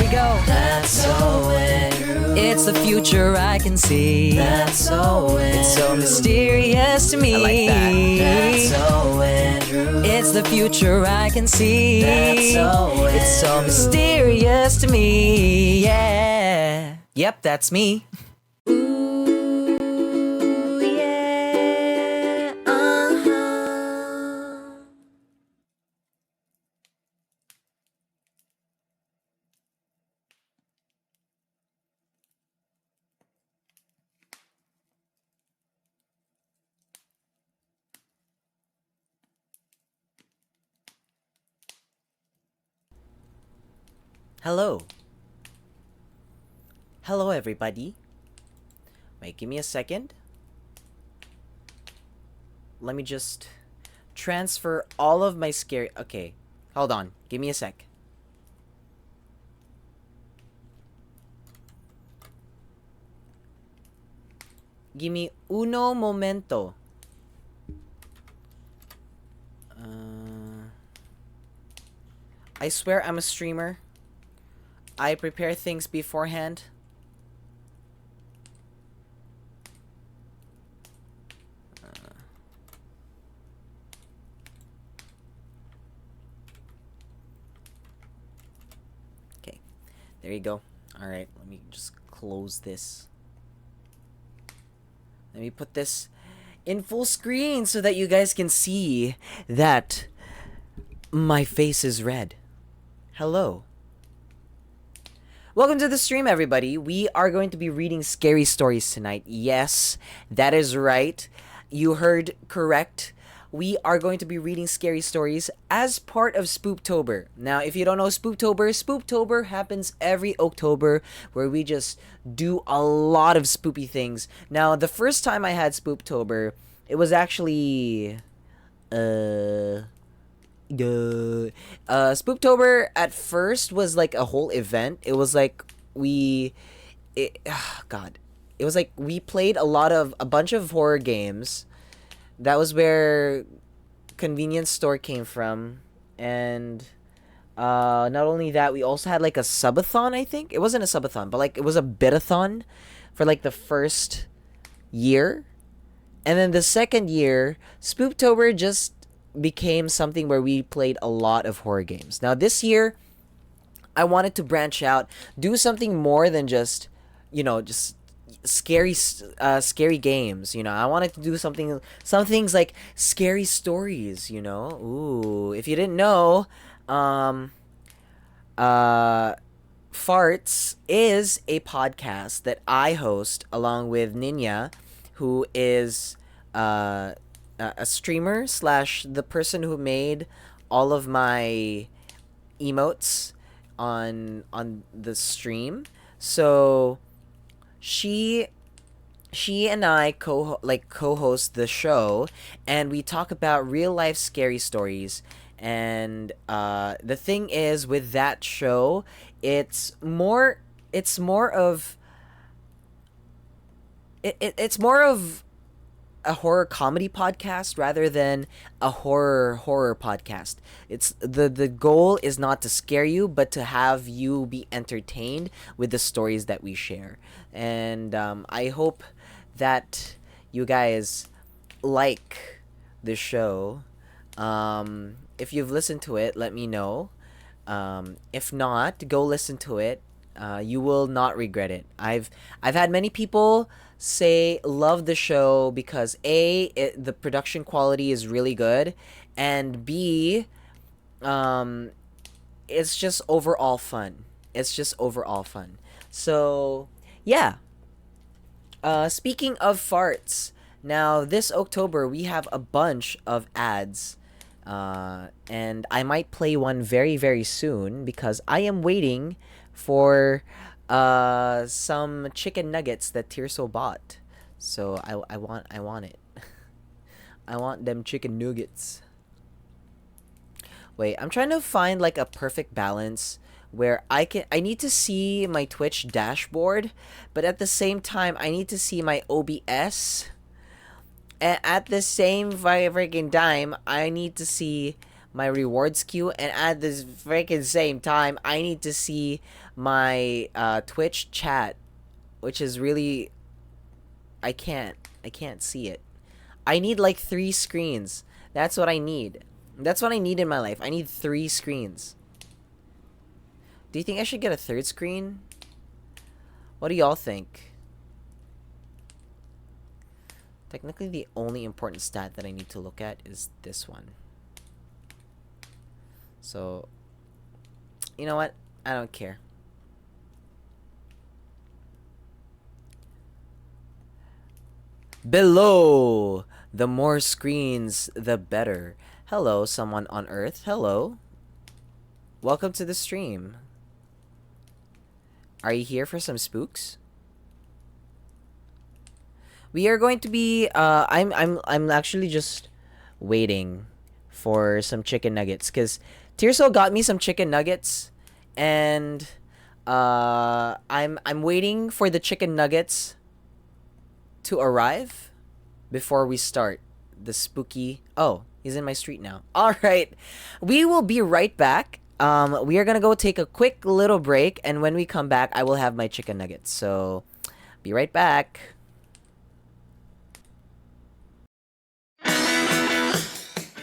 we go. That's so Andrew. It's the future I can see. That's so Andrew. It's so mysterious to me. I like that. That's so Andrew. It's the future I can see. That's so Andrew. It's so mysterious to me. Yeah. Yep, that's me. Ooh, yeah. Hello. Hello, everybody. Wait, give me a second. Let me just transfer all of my scary... Okay, hold on. Give me a sec. Give me uno momento. I swear I'm a streamer. I prepare things beforehand. Okay, there you go. Alright, let me just close this. Let me put this in full screen so that you guys can see that my face is red. Hello. Welcome to the stream, everybody. We are going to be reading scary stories tonight. Yes, that is right. You heard correct. We are going to be reading scary stories as part of Spooptober. Now, if you don't know Spooptober happens every October, where we just do a lot of spoopy things. Now, the first time I had Spooptober, it was actually... Spooptober at first was like a whole event. It was like it was like we played a bunch of horror games. That was where convenience store came from. And not only that, we also had like a subathon. I think it wasn't a subathon, but like it was a bitathon for like the first year. And then the second year, Spooptober just became something where we played a lot of horror games. Now this year, I wanted to branch out, do something more than just, just scary games. I wanted to do some things like scary stories. Ooh, if you didn't know, Farts is a podcast that I host along with Ninya, who is a streamer / the person who made all of my emotes on the stream. So she and I co-host the show, and we talk about real life scary stories. And the thing is, with that show, it's more of a horror comedy podcast rather than a horror podcast. It's the goal is not to scare you, but to have you be entertained with the stories that we share. And I hope that you guys like the show. If you've listened to it, let me know. If not, go listen to it. You will not regret it. I've had many people say love the show because the production quality is really good, and B, it's just overall fun. So yeah. Speaking of farts, now this October we have a bunch of ads, and I might play one very, very soon because I am waiting for some chicken nuggets that Tirso bought. So I want it. I want them chicken nuggets. Wait, I'm trying to find like a perfect balance where I need to see my Twitch dashboard, but at the same time I need to see my OBS. And at the same freaking time, I need to see my rewards queue, and at this freaking same time, I need to see my Twitch chat, which is really I can't see it. I need like 3 screens. That's what I need. That's what I need in my life. I need 3 screens. Do you think I should get a third screen? What do y'all think? Technically, the only important stat that I need to look at is this one. So, you know what? I don't care. Below! The more screens, the better. Hello, someone on Earth. Hello. Welcome to the stream. Are you here for some spooks? We are going to be I'm actually just waiting for some chicken nuggets cuz Tirso got me some chicken nuggets and I'm waiting for the chicken nuggets to arrive before we start the spooky. Oh, he's in my street now. All right. We will be right back. We are going to go take a quick little break, and when we come back, I will have my chicken nuggets. So, be right back.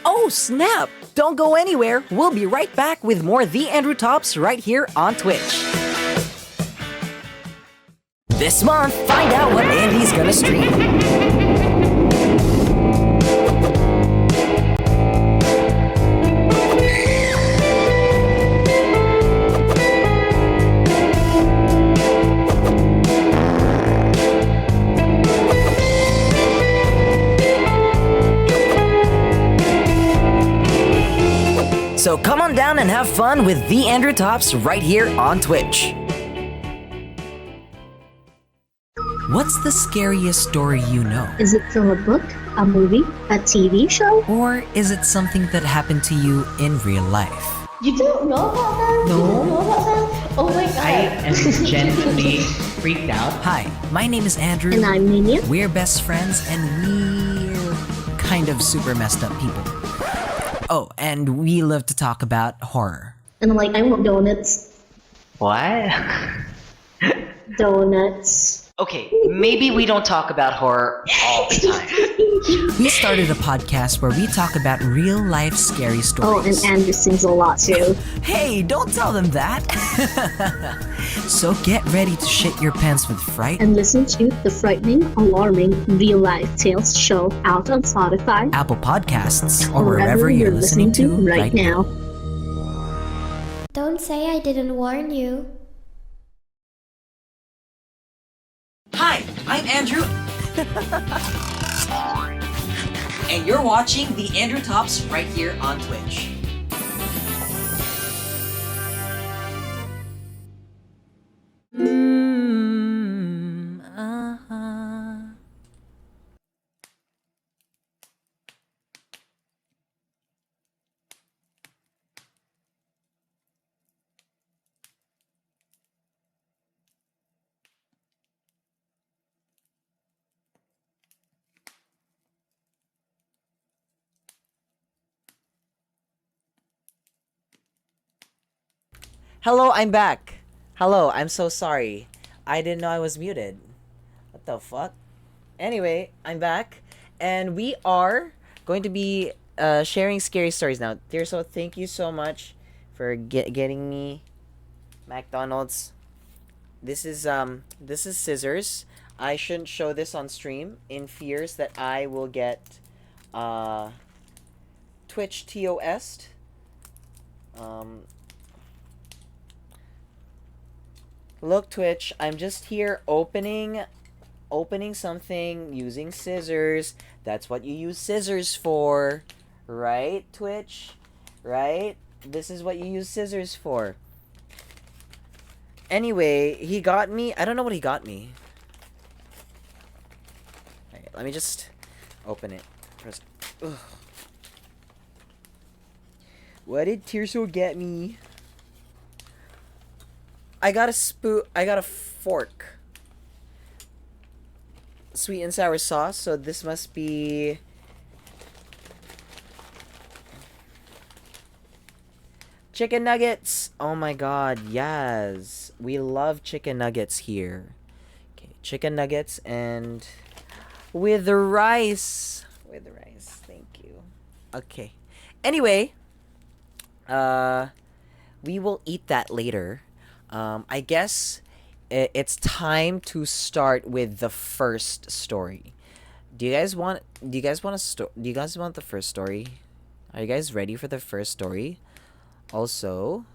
Oh, snap! Don't go anywhere. We'll be right back with more The Andrew Tops right here on Twitch. This month, find out what Andy's gonna stream. So come on down and have fun with The Andrew Tops right here on Twitch. What's the scariest story you know? Is it from a book, a movie, a TV show? Or is it something that happened to you in real life? You don't know about that? No. You don't know about that? Oh my god. I am genuinely freaked out. Hi, my name is Andrew. And I'm Nina. We're best friends and we're kind of super messed up people. Oh, and we love to talk about horror. And I'm like, I want donuts. What? Donuts. Okay, maybe we don't talk about horror all the time. We started a podcast where we talk about real life scary Oh, and stories. Andrew sings a lot too. Hey, don't tell them that. So get ready to shit your pants with fright. And listen to the frightening, alarming, real life tales show out on Spotify. Apple Podcasts, or wherever you're listening to right now. Don't say I didn't warn you. Hi, I'm Andrew. And you're watching The Andrew Tops right here on Twitch. Hello, I'm back. Hello, I'm so sorry. I didn't know I was muted. What the fuck? Anyway, I'm back. And we are going to be sharing scary stories now. Tirso, thank you so much for getting me McDonald's. This is scissors. I shouldn't show this on stream in fears that I will get Twitch TOS'd. Look, Twitch, I'm just here opening something using scissors. That's what you use scissors for, right, Twitch? Right? This is what you use scissors for. Anyway, he got me. I don't know what he got me. Alright, let me just open it. Press. Ugh. What did Tirso get me? I got a fork. Sweet and sour sauce, so this must be Chicken nuggets. Oh my god, yes. We love chicken nuggets here. Okay, chicken nuggets and with the rice. With the rice. Thank you. Okay. Anyway, we will eat that later. I guess it's time to start with the first story. Do you guys want the first story? Are you guys ready for the first story? Also,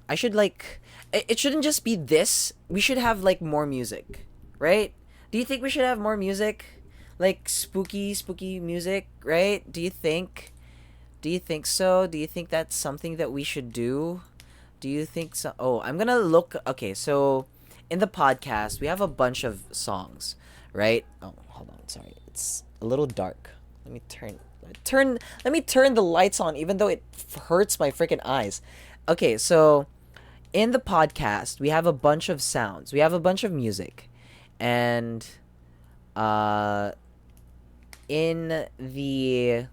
I should it shouldn't just be this. We should have like more music, right? Do you think we should have more music? Like spooky music, right? Do you think? Do you think so? Do you think that's something that we should do? Do you think so? Oh, I'm gonna look. Okay, so in the podcast, we have a bunch of songs, right? Oh, hold on. Sorry. It's a little dark. Let me turn the lights on even though it hurts my freaking eyes. Okay, so in the podcast, we have a bunch of sounds. We have a bunch of music. And in the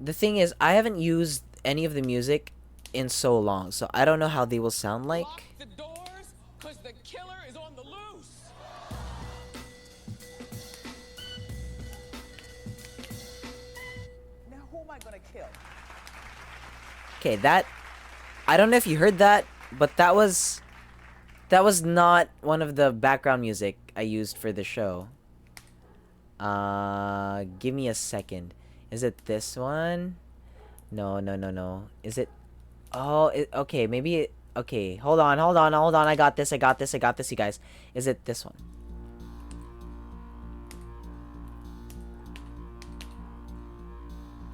thing is, I haven't used any of the music in so long, so I don't know how they will sound like. Lock the doors, 'cause the killer is on the loose. Now who am I gonna kill? Okay, that I don't know if you heard that, but that was not one of the background music I used for the show. Give me a second. Is it this one? No. Is it? Oh, okay. Maybe okay. Hold on. I got this, you guys. Is it this one?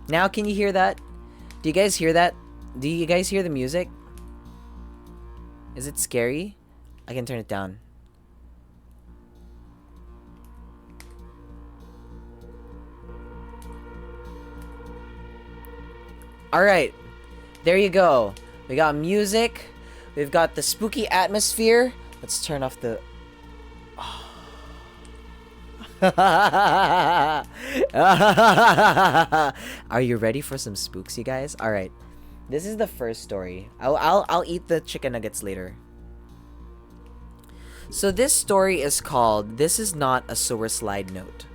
Now, can you hear that? Do you guys hear that? Do you guys hear the music? Is it scary? I can turn it down. Alright. There you go. We got music. We've got the spooky atmosphere. Let's turn off the... Are you ready for some spooks, you guys? Alright. This is the first story. I'll eat the chicken nuggets later. So this story is called This Is Not a Sewer Slide Note.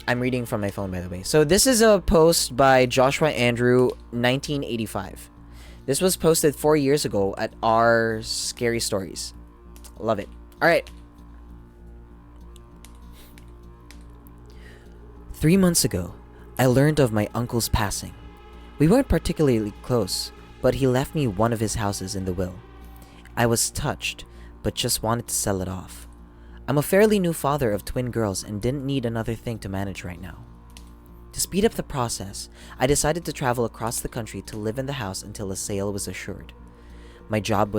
I'm reading from my phone, by the way. So this is a post by Joshua Andrew, 1985. This was posted 4 years ago at our Scary Stories. Love it. All right. 3 months ago, I learned of my uncle's passing. We weren't particularly close, but he left me one of his houses in the will. I was touched, but just wanted to sell it off. I'm a fairly new father of twin girls and didn't need another thing to manage right now. To speed up the process, I decided to travel across the country to live in the house until a sale was assured. My job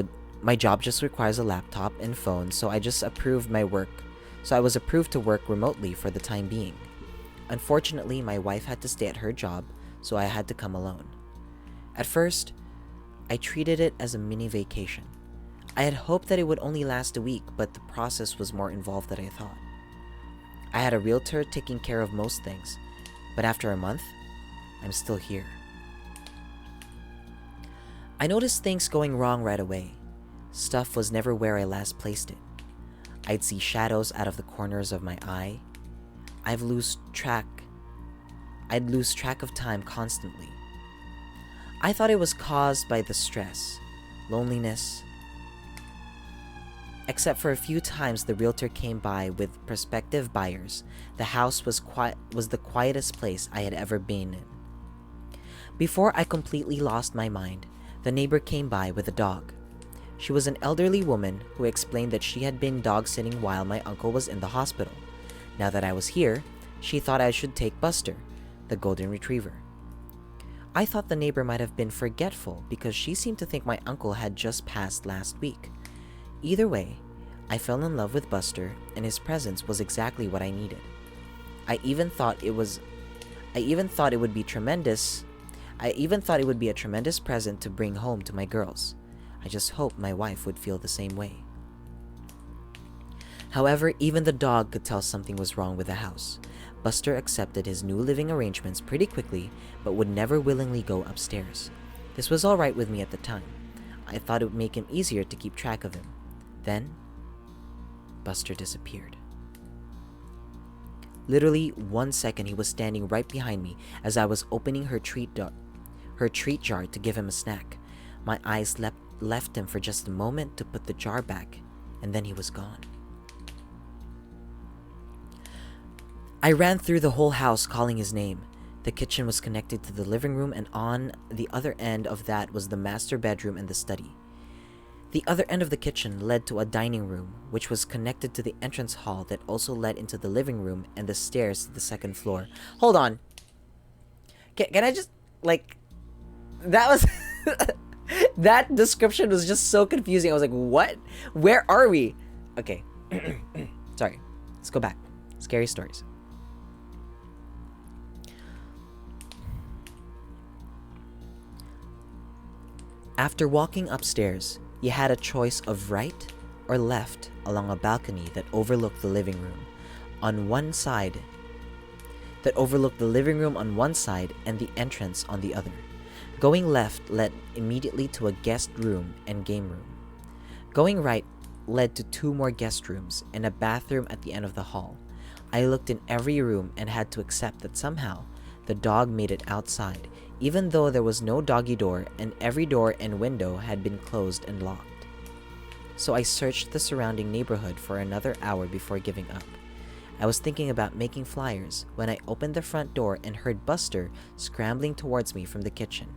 just requires a laptop and phone, so I was approved to work remotely for the time being. Unfortunately, my wife had to stay at her job, so I had to come alone. At first, I treated it as a mini vacation. I had hoped that it would only last a week, but the process was more involved than I thought. I had a realtor taking care of most things, but after a month, I'm still here. I noticed things going wrong right away. Stuff was never where I last placed it. I'd see shadows out of the corners of my eye. I'd lose track of time constantly. I thought it was caused by the stress, loneliness. Except for a few times the realtor came by with prospective buyers, the house was the quietest place I had ever been in. Before I completely lost my mind, the neighbor came by with a dog. She was an elderly woman who explained that she had been dog sitting while my uncle was in the hospital. Now that I was here, she thought I should take Buster, the golden retriever. I thought the neighbor might have been forgetful because she seemed to think my uncle had just passed last week. Either way, I fell in love with Buster, and his presence was exactly what I needed. I even thought it would be a tremendous present to bring home to my girls. I just hoped my wife would feel the same way. However, even the dog could tell something was wrong with the house. Buster accepted his new living arrangements pretty quickly, but would never willingly go upstairs. This was alright with me at the time. I thought it would make him easier to keep track of him. Then, Buster disappeared. Literally 1 second he was standing right behind me as I was opening her treat jar to give him a snack. My eyes left him for just a moment to put the jar back, and then he was gone. I ran through the whole house calling his name. The kitchen was connected to the living room, and on the other end of that was the master bedroom and the study. The other end of the kitchen led to a dining room, which was connected to the entrance hall that also led into the living room and the stairs to the second floor. Hold on. Can I just, like, that was, that description was just so confusing. I was like, what? Where are we? Okay. Sorry. Let's go back. Scary stories. After walking upstairs, you had a choice of right or left along a balcony that overlooked the living room on one side, and the entrance on the other. Going left led immediately to a guest room and game room. Going right led to 2 more guest rooms and a bathroom at the end of the hall. I looked in every room and had to accept that somehow the dog made it outside, even though there was no doggy door and every door and window had been closed and locked. So I searched the surrounding neighborhood for another hour before giving up. I was thinking about making flyers when I opened the front door and heard Buster scrambling towards me from the kitchen.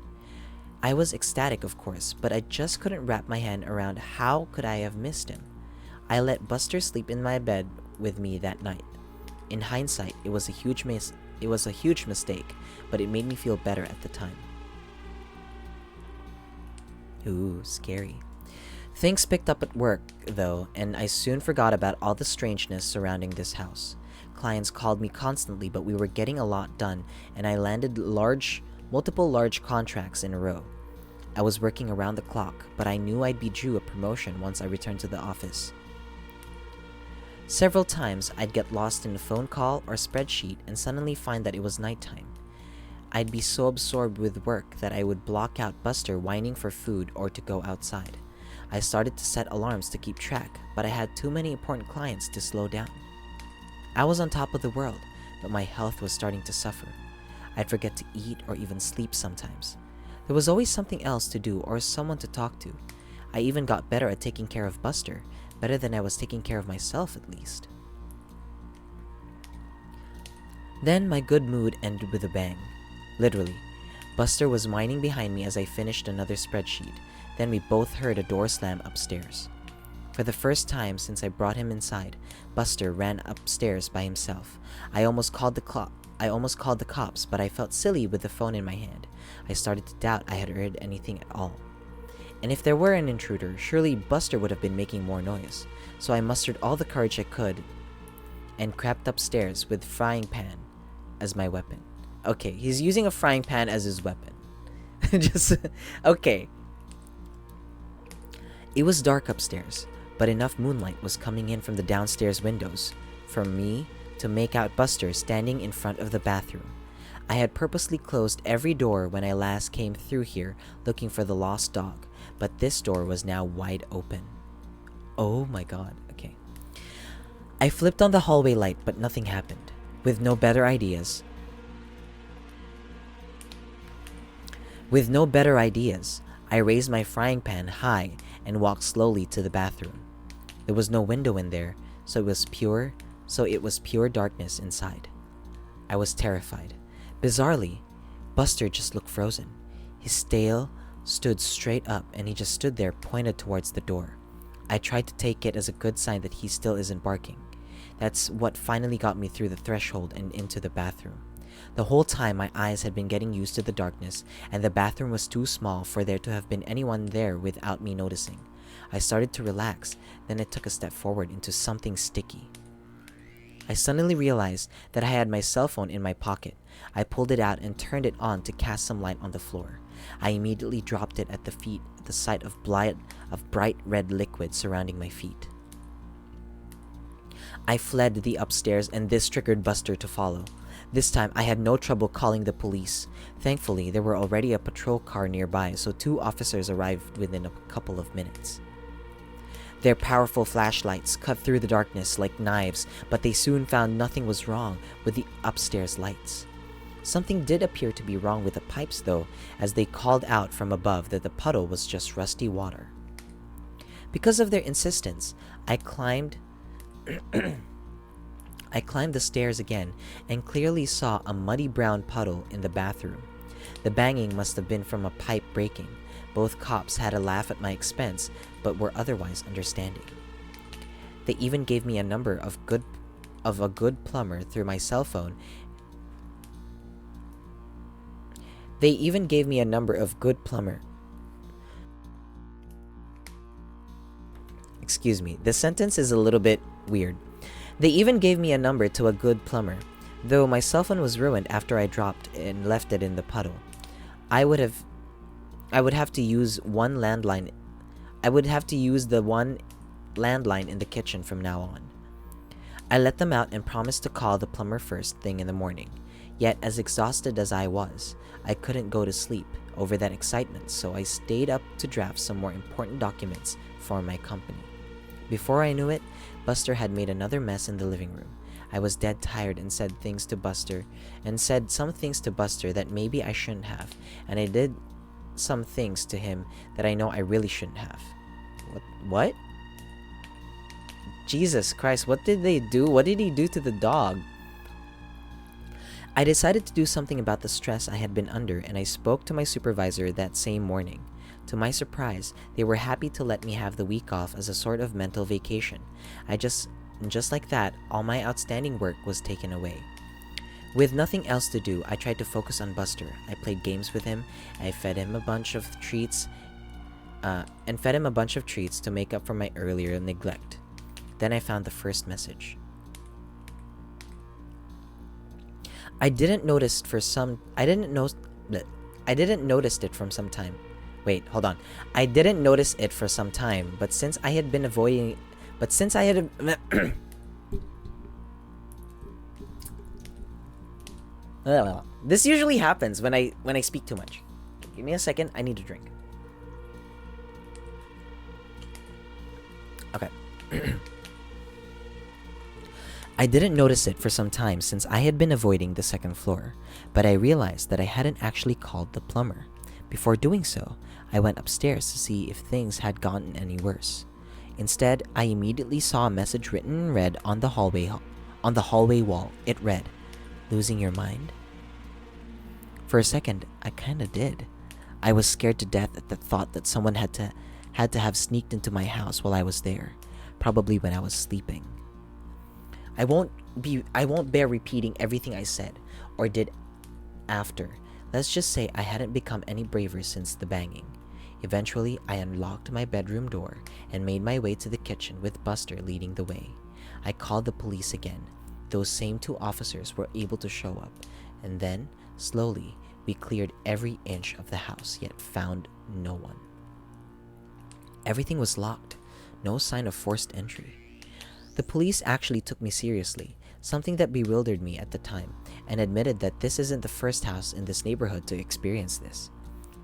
I was ecstatic, of course, but I just couldn't wrap my hand around how could I have missed him. I let Buster sleep in my bed with me that night. In hindsight, it was a huge mistake, but it made me feel better at the time. Ooh, scary. Things picked up at work, though, and I soon forgot about all the strangeness surrounding this house. Clients called me constantly, but we were getting a lot done, and I landed multiple large contracts in a row. I was working around the clock, but I knew I'd be due a promotion once I returned to the office. Several times, I'd get lost in a phone call or spreadsheet and suddenly find that it was nighttime. I'd be so absorbed with work that I would block out Buster whining for food or to go outside. I started to set alarms to keep track, but I had too many important clients to slow down. I was on top of the world, but my health was starting to suffer. I'd forget to eat or even sleep sometimes. There was always something else to do or someone to talk to. I even got better at taking care of Buster, better than I was taking care of myself at least. Then my good mood ended with a bang. Literally, Buster was whining behind me as I finished another spreadsheet. Then we both heard a door slam upstairs. For the first time since I brought him inside, Buster ran upstairs by himself. I almost called the cops, but I felt silly with the phone in my hand. I started to doubt I had heard anything at all. And if there were an intruder, surely Buster would have been making more noise. So I mustered all the courage I could and crept upstairs with frying pan as my weapon. Okay, he's using a frying pan as his weapon. Okay. It was dark upstairs, but enough moonlight was coming in from the downstairs windows for me to make out Buster standing in front of the bathroom. I had purposely closed every door when I last came through here looking for the lost dog, but this door was now wide open. Oh my god, okay. I flipped on the hallway light, but nothing happened. With no better ideas, I raised my frying pan high and walked slowly to the bathroom. There was no window in there, so it was pure darkness inside. I was terrified. Bizarrely, Buster just looked frozen. His tail stood straight up and he just stood there pointed towards the door. I tried to take it as a good sign that he still isn't barking. That's what finally got me through the threshold and into the bathroom. The whole time my eyes had been getting used to the darkness, and the bathroom was too small for there to have been anyone there without me noticing. I started to relax, then I took a step forward into something sticky. I suddenly realized that I had my cell phone in my pocket. I pulled it out and turned it on to cast some light on the floor. I immediately dropped it at the feet at the sight of bright red liquid surrounding my feet. I fled the upstairs, and this triggered Buster to follow. This time, I had no trouble calling the police. Thankfully, there were already a patrol car nearby, so 2 officers arrived within a couple of minutes. Their powerful flashlights cut through the darkness like knives, but they soon found nothing was wrong with the upstairs lights. Something did appear to be wrong with the pipes, though, as they called out from above that the puddle was just rusty water. Because of their insistence, I climbed the stairs again and clearly saw a muddy brown puddle in the bathroom. The banging must have been from a pipe breaking. Both cops had a laugh at my expense, but were otherwise understanding. They even gave me a number of a good plumber through my cell phone. Excuse me, this sentence is a little bit weird. They even gave me a number to a good plumber, though my cell phone was ruined after I dropped and left it in the puddle. I would have to use the one landline in the kitchen from now on. I let them out and promised to call the plumber first thing in the morning. Yet, as exhausted as I was, I couldn't go to sleep over that excitement, so I stayed up to draft some more important documents for my company. Before I knew it, Buster had made another mess in the living room. I was dead tired and said some things to Buster that maybe I shouldn't have, and I did some things to him that I know I really shouldn't have. What? Jesus Christ, what did they do? What did he do to the dog? I decided to do something about the stress I had been under, and I spoke to my supervisor that same morning. To my surprise, they were happy to let me have the week off as a sort of mental vacation. Just like that, all my outstanding work was taken away. With nothing else to do, I tried to focus on Buster. I played games with him. I fed him a bunch of treats to make up for my earlier neglect. Then I found the first message. I didn't notice it for some time. I didn't notice it for some time, but since I had this usually happens when I speak too much. Give me a second, I need a drink. Okay. I didn't notice it for some time since I had been avoiding the second floor, but I realized that I hadn't actually called the plumber. Before doing so, I went upstairs to see if things had gotten any worse. Instead, I immediately saw a message written in red on the hallway wall. It read, "Losing your mind?" For a second, I kinda did. I was scared to death at the thought that someone had to have sneaked into my house while I was there, probably when I was sleeping. I won't bear repeating everything I said or did after. Let's just say I hadn't become any braver since the banging. Eventually, I unlocked my bedroom door and made my way to the kitchen with Buster leading the way. I called the police again. Those same 2 officers were able to show up, and then, slowly, we cleared every inch of the house, yet found no one. Everything was locked. No sign of forced entry. The police actually took me seriously, something that bewildered me at the time, and admitted that this isn't the first house in this neighborhood to experience this.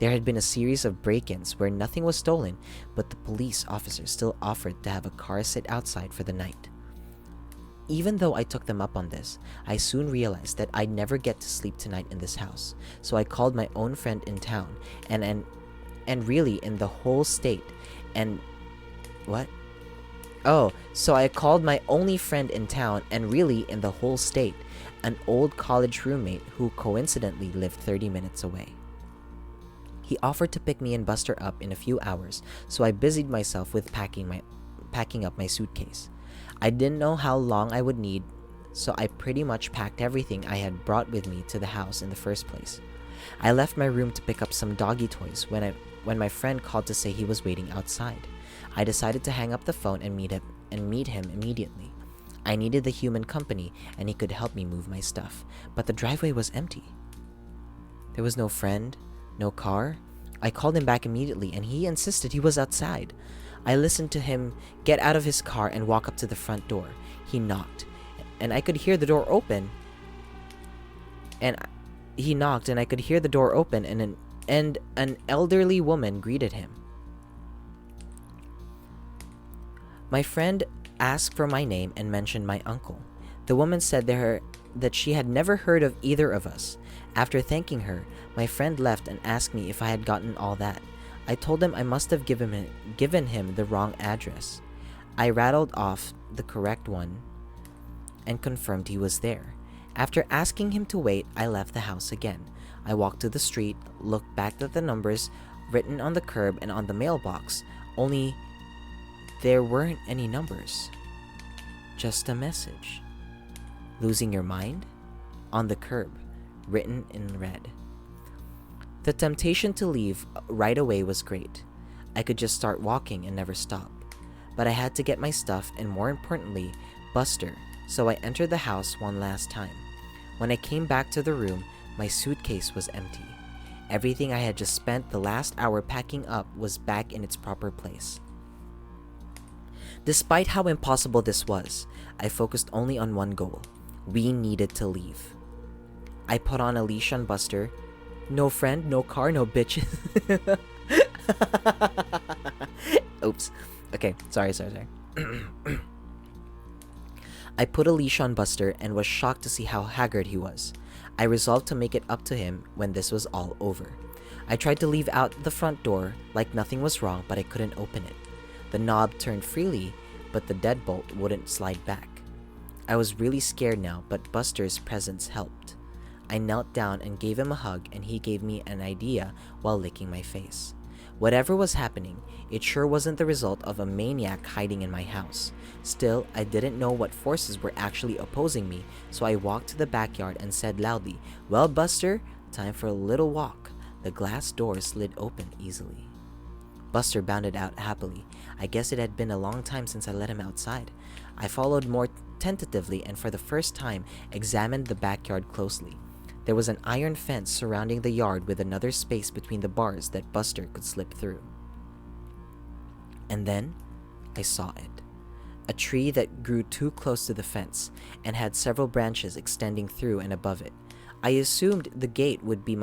There had been a series of break-ins where nothing was stolen, but the police officers still offered to have a car sit outside for the night. Even though I took them up on this, I soon realized that I'd never get to sleep tonight in this house, so I called my own friend in town, and really in the whole state, So I called my only friend in town, and really in the whole state, an old college roommate who coincidentally lived 30 minutes away. He offered to pick me and Buster up in a few hours, so I busied myself with packing up my suitcase. I didn't know how long I would need, so I pretty much packed everything I had brought with me to the house in the first place. I left my room to pick up some doggy toys when my friend called to say he was waiting outside. I decided to hang up the phone and meet him immediately. I needed the human company, and he could help me move my stuff, but the driveway was empty. There was no friend, no car. I called him back immediately, and he insisted he was outside. I listened to him get out of his car and walk up to the front door. He knocked, and I could hear the door open. And he knocked, and I could hear the door open, and an elderly woman greeted him. My friend asked for my name and mentioned my uncle. The woman said that she had never heard of either of us. After thanking her, my friend left and asked me if I had gotten all that. I told him I must have given him the wrong address. I rattled off the correct one and confirmed he was there. After asking him to wait, I left the house again. I walked to the street, looked back at the numbers written on the curb and on the mailbox, only there weren't any numbers. Just a message. Losing your mind? On the curb, written in red. The temptation to leave right away was great. I could just start walking and never stop. But I had to get my stuff and, more importantly, Buster, so I entered the house one last time. When I came back to the room, my suitcase was empty. Everything I had just spent the last hour packing up was back in its proper place. Despite how impossible this was, I focused only on one goal. We needed to leave. I put on a leash on Buster. No friend, no car, no bitches. Oops. Okay, sorry. I put a leash on Buster and was shocked to see how haggard he was. I resolved to make it up to him when this was all over. I tried to leave out the front door like nothing was wrong, but I couldn't open it. The knob turned freely, but the deadbolt wouldn't slide back. I was really scared now, but Buster's presence helped. I knelt down and gave him a hug, and he gave me an idea while licking my face. Whatever was happening, it sure wasn't the result of a maniac hiding in my house. Still, I didn't know what forces were actually opposing me, so I walked to the backyard and said loudly, "Well, Buster, time for a little walk." The glass door slid open easily. Buster bounded out happily. I guess it had been a long time since I let him outside. I followed more tentatively and for the first time examined the backyard closely. There was an iron fence surrounding the yard with another space between the bars that Buster could slip through. And then I saw it. A tree that grew too close to the fence and had several branches extending through and above it. I assumed the gate would be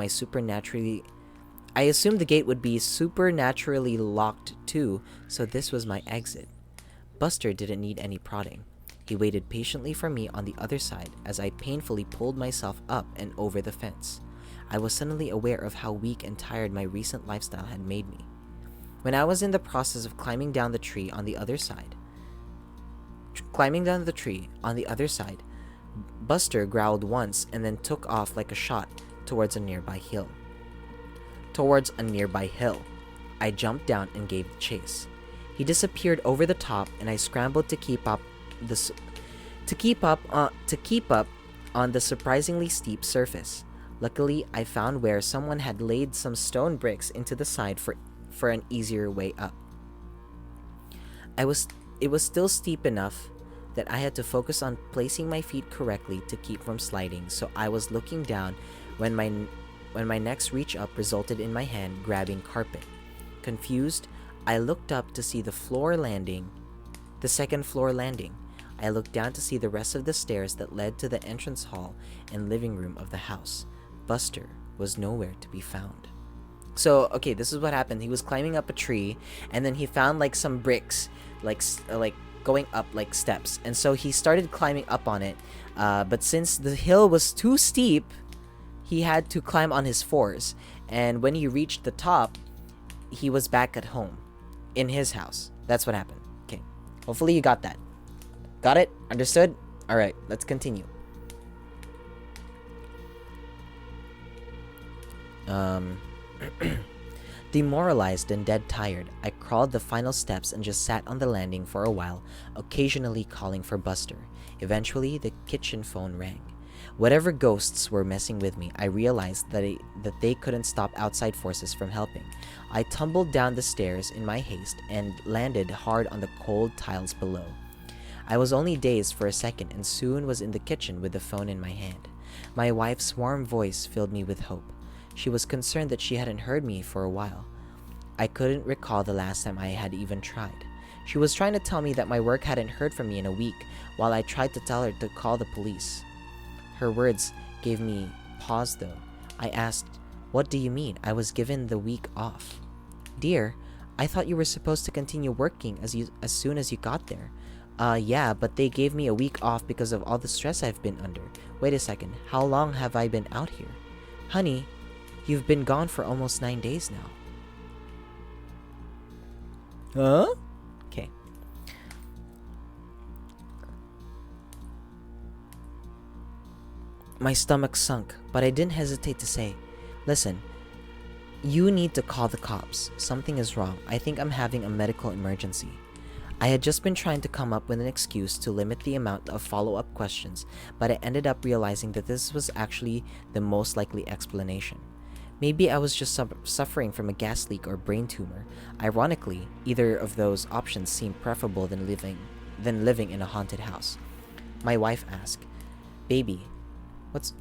supernaturally locked too, so this was my exit. Buster didn't need any prodding. He waited patiently for me on the other side as I painfully pulled myself up and over the fence. I was suddenly aware of how weak and tired my recent lifestyle had made me. When I was in the process of climbing down the tree on the other side, Buster growled once and then took off like a shot towards a nearby hill. I jumped down and gave chase. He disappeared over the top, and I scrambled to keep up on the surprisingly steep surface. Luckily, I found where someone had laid some stone bricks into the side for an easier way up. It was still steep enough that I had to focus on placing my feet correctly to keep from sliding, so I was looking down when my next reach up resulted in my hand grabbing carpet. Confused, I looked up to see the second floor landing. I looked down to see the rest of the stairs that led to the entrance hall and living room of the house. Buster was nowhere to be found. So, okay, this is what happened. He was climbing up a tree, and then he found like some bricks, like going up like steps. And so he started climbing up on it, but since the hill was too steep, he had to climb on his fours. And when he reached the top, he was back at home, in his house. That's what happened. Okay, hopefully you got that. Got it? Understood? Alright, let's continue. Demoralized and dead tired, I crawled the final steps and just sat on the landing for a while, occasionally calling for Buster. Eventually, the kitchen phone rang. Whatever ghosts were messing with me, I realized that they couldn't stop outside forces from helping. I tumbled down the stairs in my haste and landed hard on the cold tiles below. I was only dazed for a second and soon was in the kitchen with the phone in my hand. My wife's warm voice filled me with hope. She was concerned that she hadn't heard me for a while. I couldn't recall the last time I had even tried. She was trying to tell me that my work hadn't heard from me in a week, while I tried to tell her to call the police. Her words gave me pause though. I asked, "What do you mean? I was given the week off." "Dear, I thought you were supposed to continue working as soon as you got there." Yeah, but they gave me a week off because of all the stress I've been under." "Wait a second, how long have I been out here?" "Honey, you've been gone for almost 9 days now." Huh? Okay. My stomach sunk, but I didn't hesitate to say, "Listen, you need to call the cops. Something is wrong. I think I'm having a medical emergency." I had just been trying to come up with an excuse to limit the amount of follow-up questions, but I ended up realizing that this was actually the most likely explanation. Maybe I was just suffering from a gas leak or brain tumor. Ironically, either of those options seemed preferable than living in a haunted house. My wife asked, "Baby, what's..."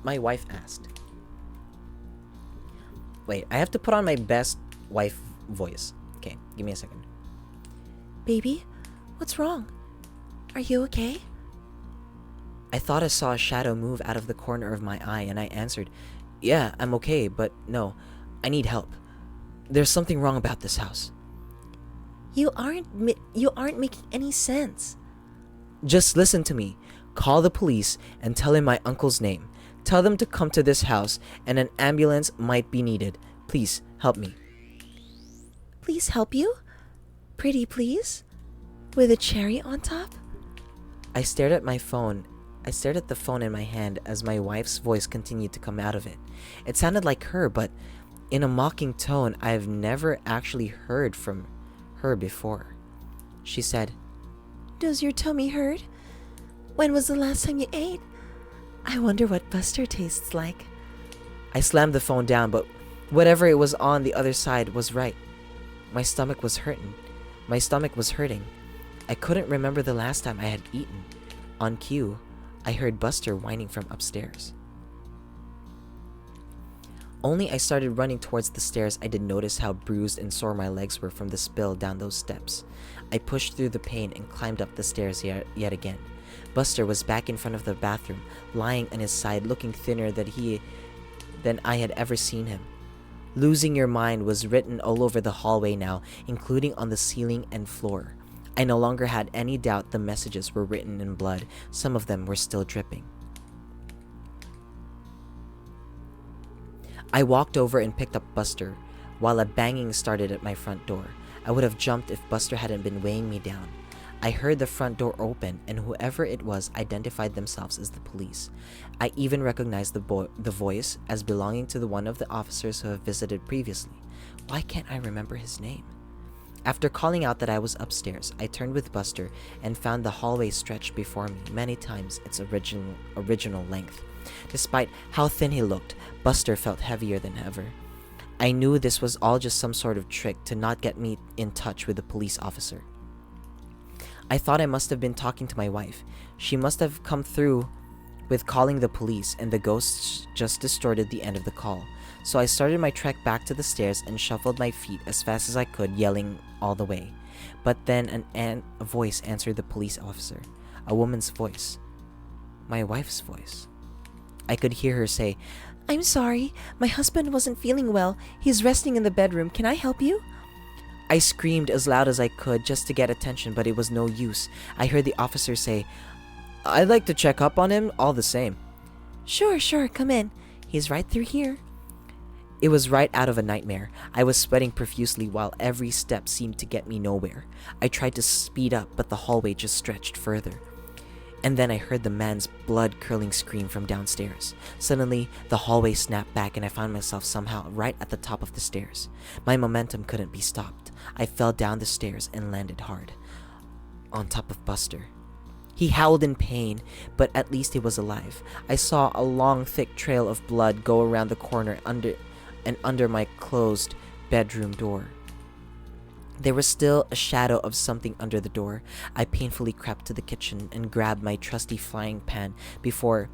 My wife asked. Wait, I have to put on my best wife voice. Okay, give me a second. "Baby, what's wrong? Are you okay?" I thought I saw a shadow move out of the corner of my eye, and I answered, "Yeah, I'm okay, but no, I need help. There's something wrong about this house." You aren't making any sense." "Just listen to me. Call the police and tell him my uncle's name. Tell them to come to this house, and an ambulance might be needed. Please, help me." "Please help you? Pretty please? With a cherry on top?" I stared at the phone in my hand as my wife's voice continued to come out of it. It sounded like her, but in a mocking tone I've never actually heard from her before. She said, "Does your tummy hurt? When was the last time you ate? I wonder what Buster tastes like." I slammed the phone down, but whatever it was on the other side was right. My stomach was hurting. I couldn't remember the last time I had eaten. On cue, I heard Buster whining from upstairs. Only I started running towards the stairs I did notice how bruised and sore my legs were from the spill down those steps. I pushed through the pain and climbed up the stairs yet again. Buster was back in front of the bathroom, lying on his side, looking thinner than I had ever seen him. "Losing your mind" was written all over the hallway now, including on the ceiling and floor. I no longer had any doubt the messages were written in blood. Some of them were still dripping. I walked over and picked up Buster, while a banging started at my front door. I would have jumped if Buster hadn't been weighing me down. I heard the front door open, and whoever it was identified themselves as the police. I even recognized the voice as belonging to one of the officers who have visited previously. Why can't I remember his name? After calling out that I was upstairs, I turned with Buster and found the hallway stretched before me many times its original length. Despite how thin he looked, Buster felt heavier than ever. I knew this was all just some sort of trick to not get me in touch with the police officer. I thought I must have been talking to my wife. She must have come through with calling the police, and the ghosts just distorted the end of the call. So I started my trek back to the stairs and shuffled my feet as fast as I could, yelling all the way. But then a voice answered the police officer. A woman's voice. My wife's voice. I could hear her say, "I'm sorry, my husband wasn't feeling well. He's resting in the bedroom. Can I help you?" I screamed as loud as I could just to get attention, but it was no use. I heard the officer say, "I'd like to check up on him all the same." Sure, come in. He's right through here." It was right out of a nightmare. I was sweating profusely while every step seemed to get me nowhere. I tried to speed up, but the hallway just stretched further. And then I heard the man's blood-curdling scream from downstairs. Suddenly, the hallway snapped back and I found myself somehow right at the top of the stairs. My momentum couldn't be stopped. I fell down the stairs and landed hard on top of Buster. He howled in pain, but at least he was alive. I saw a long, thick trail of blood go around the corner under my closed bedroom door. There was still a shadow of something under the door. I painfully crept to the kitchen and grabbed my trusty frying pan before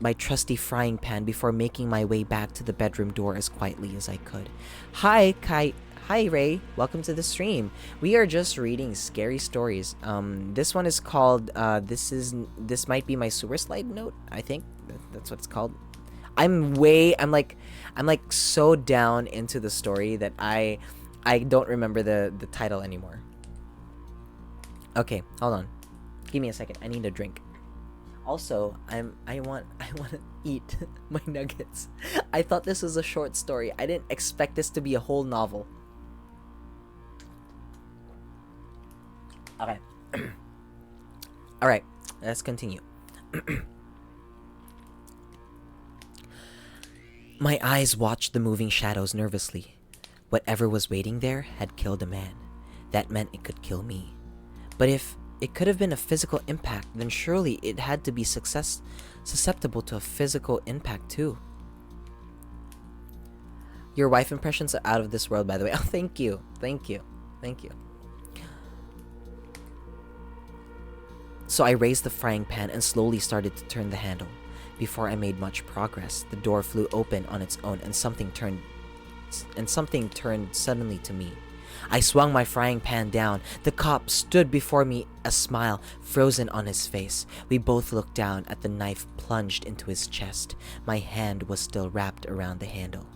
making my way back to the bedroom door as quietly as I could. Hi, Hi Ray, welcome to the stream. We are just reading scary stories. This one is called this might be my sewer slide note. I think that's what it's called. I'm like so down into the story that I don't remember the title anymore. Okay, hold on. Give me a second. I need a drink. Also, I want to eat my nuggets. I thought this was a short story. I didn't expect this to be a whole novel. Okay. All right. Let's continue. My eyes watched the moving shadows nervously. Whatever was waiting there had killed a man. That meant it could kill me. But if it could have been a physical impact, then surely it had to be susceptible to a physical impact too. Your wife impressions are out of this world, by the way. Oh, thank you. Thank you. Thank you. So I raised the frying pan and slowly started to turn the handle. Before I made much progress, the door flew open on its own and something turned suddenly to me. I swung my frying pan down. The cop stood before me, a smile frozen on his face. We both looked down at the knife plunged into his chest. My hand was still wrapped around the handle.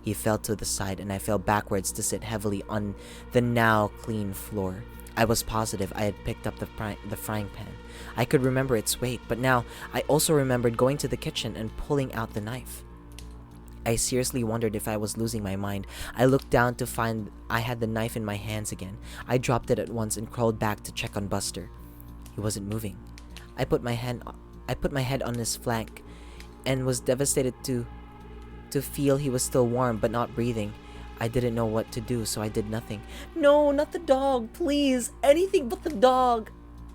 He fell to the side and I fell backwards to sit heavily on the now clean floor. I was positive I had picked up the frying pan. I could remember its weight, but now I also remembered going to the kitchen and pulling out the knife. I seriously wondered if I was losing my mind. I looked down to find I had the knife in my hands again. I dropped it at once and crawled back to check on Buster. He wasn't moving. I put my head on his flank and was devastated to feel he was still warm but not breathing. I didn't know what to do, so I did nothing. No, not the dog, please. Anything but the dog.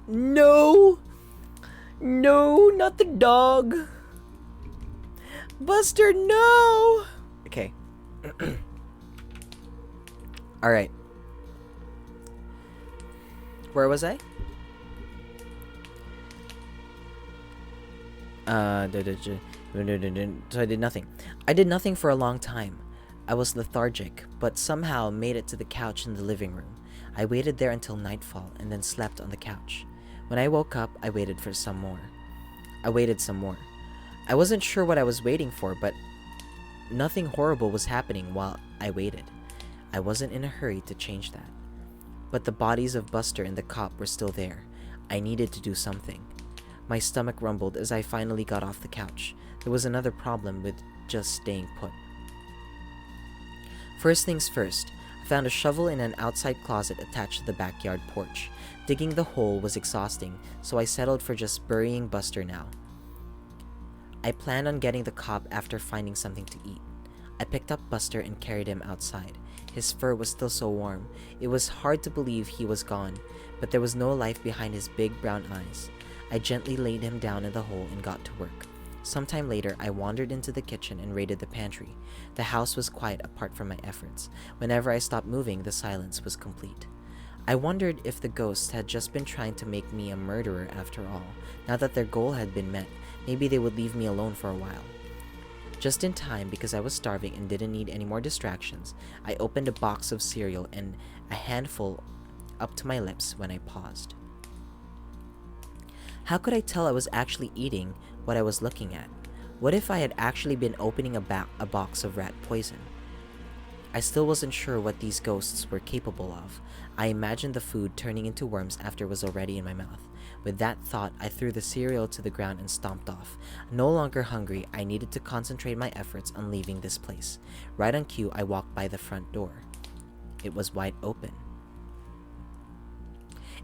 No. No, not the dog. Buster, no. Okay. All right. Where was I? So I did nothing. I did nothing for a long time. I was lethargic, but somehow made it to the couch in the living room. I waited there until nightfall and then slept on the couch. When I woke up, I waited some more. I wasn't sure what I was waiting for, but nothing horrible was happening while I waited. I wasn't in a hurry to change that. But the bodies of Buster and the cop were still there. I needed to do something. My stomach rumbled as I finally got off the couch. There was another problem with just staying put. First things first, I found a shovel in an outside closet attached to the backyard porch. Digging the hole was exhausting, so I settled for just burying Buster now. I planned on getting the cop after finding something to eat. I picked up Buster and carried him outside. His fur was still so warm. It was hard to believe he was gone, but there was no life behind his big brown eyes. I gently laid him down in the hole and got to work. Sometime later, I wandered into the kitchen and raided the pantry. The house was quiet apart from my efforts. Whenever I stopped moving, the silence was complete. I wondered if the ghosts had just been trying to make me a murderer after all. Now that their goal had been met, maybe they would leave me alone for a while. Just in time, because I was starving and didn't need any more distractions, I opened a box of cereal and a handful up to my lips when I paused. How could I tell I was actually eating what I was looking at? What if I had actually been opening a box of rat poison? I still wasn't sure what these ghosts were capable of. I imagined the food turning into worms after it was already in my mouth. With that thought, I threw the cereal to the ground and stomped off. No longer hungry, I needed to concentrate my efforts on leaving this place. Right on cue, I walked by the front door. It was wide open.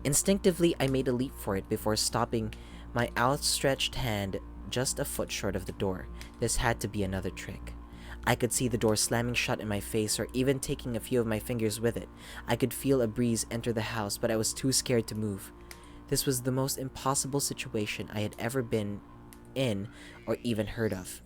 Instinctively, I made a leap for it before stopping my outstretched hand just a foot short of the door. This had to be another trick. I could see the door slamming shut in my face or even taking a few of my fingers with it. I could feel a breeze enter the house, but I was too scared to move. This was the most impossible situation I had ever been in or even heard of.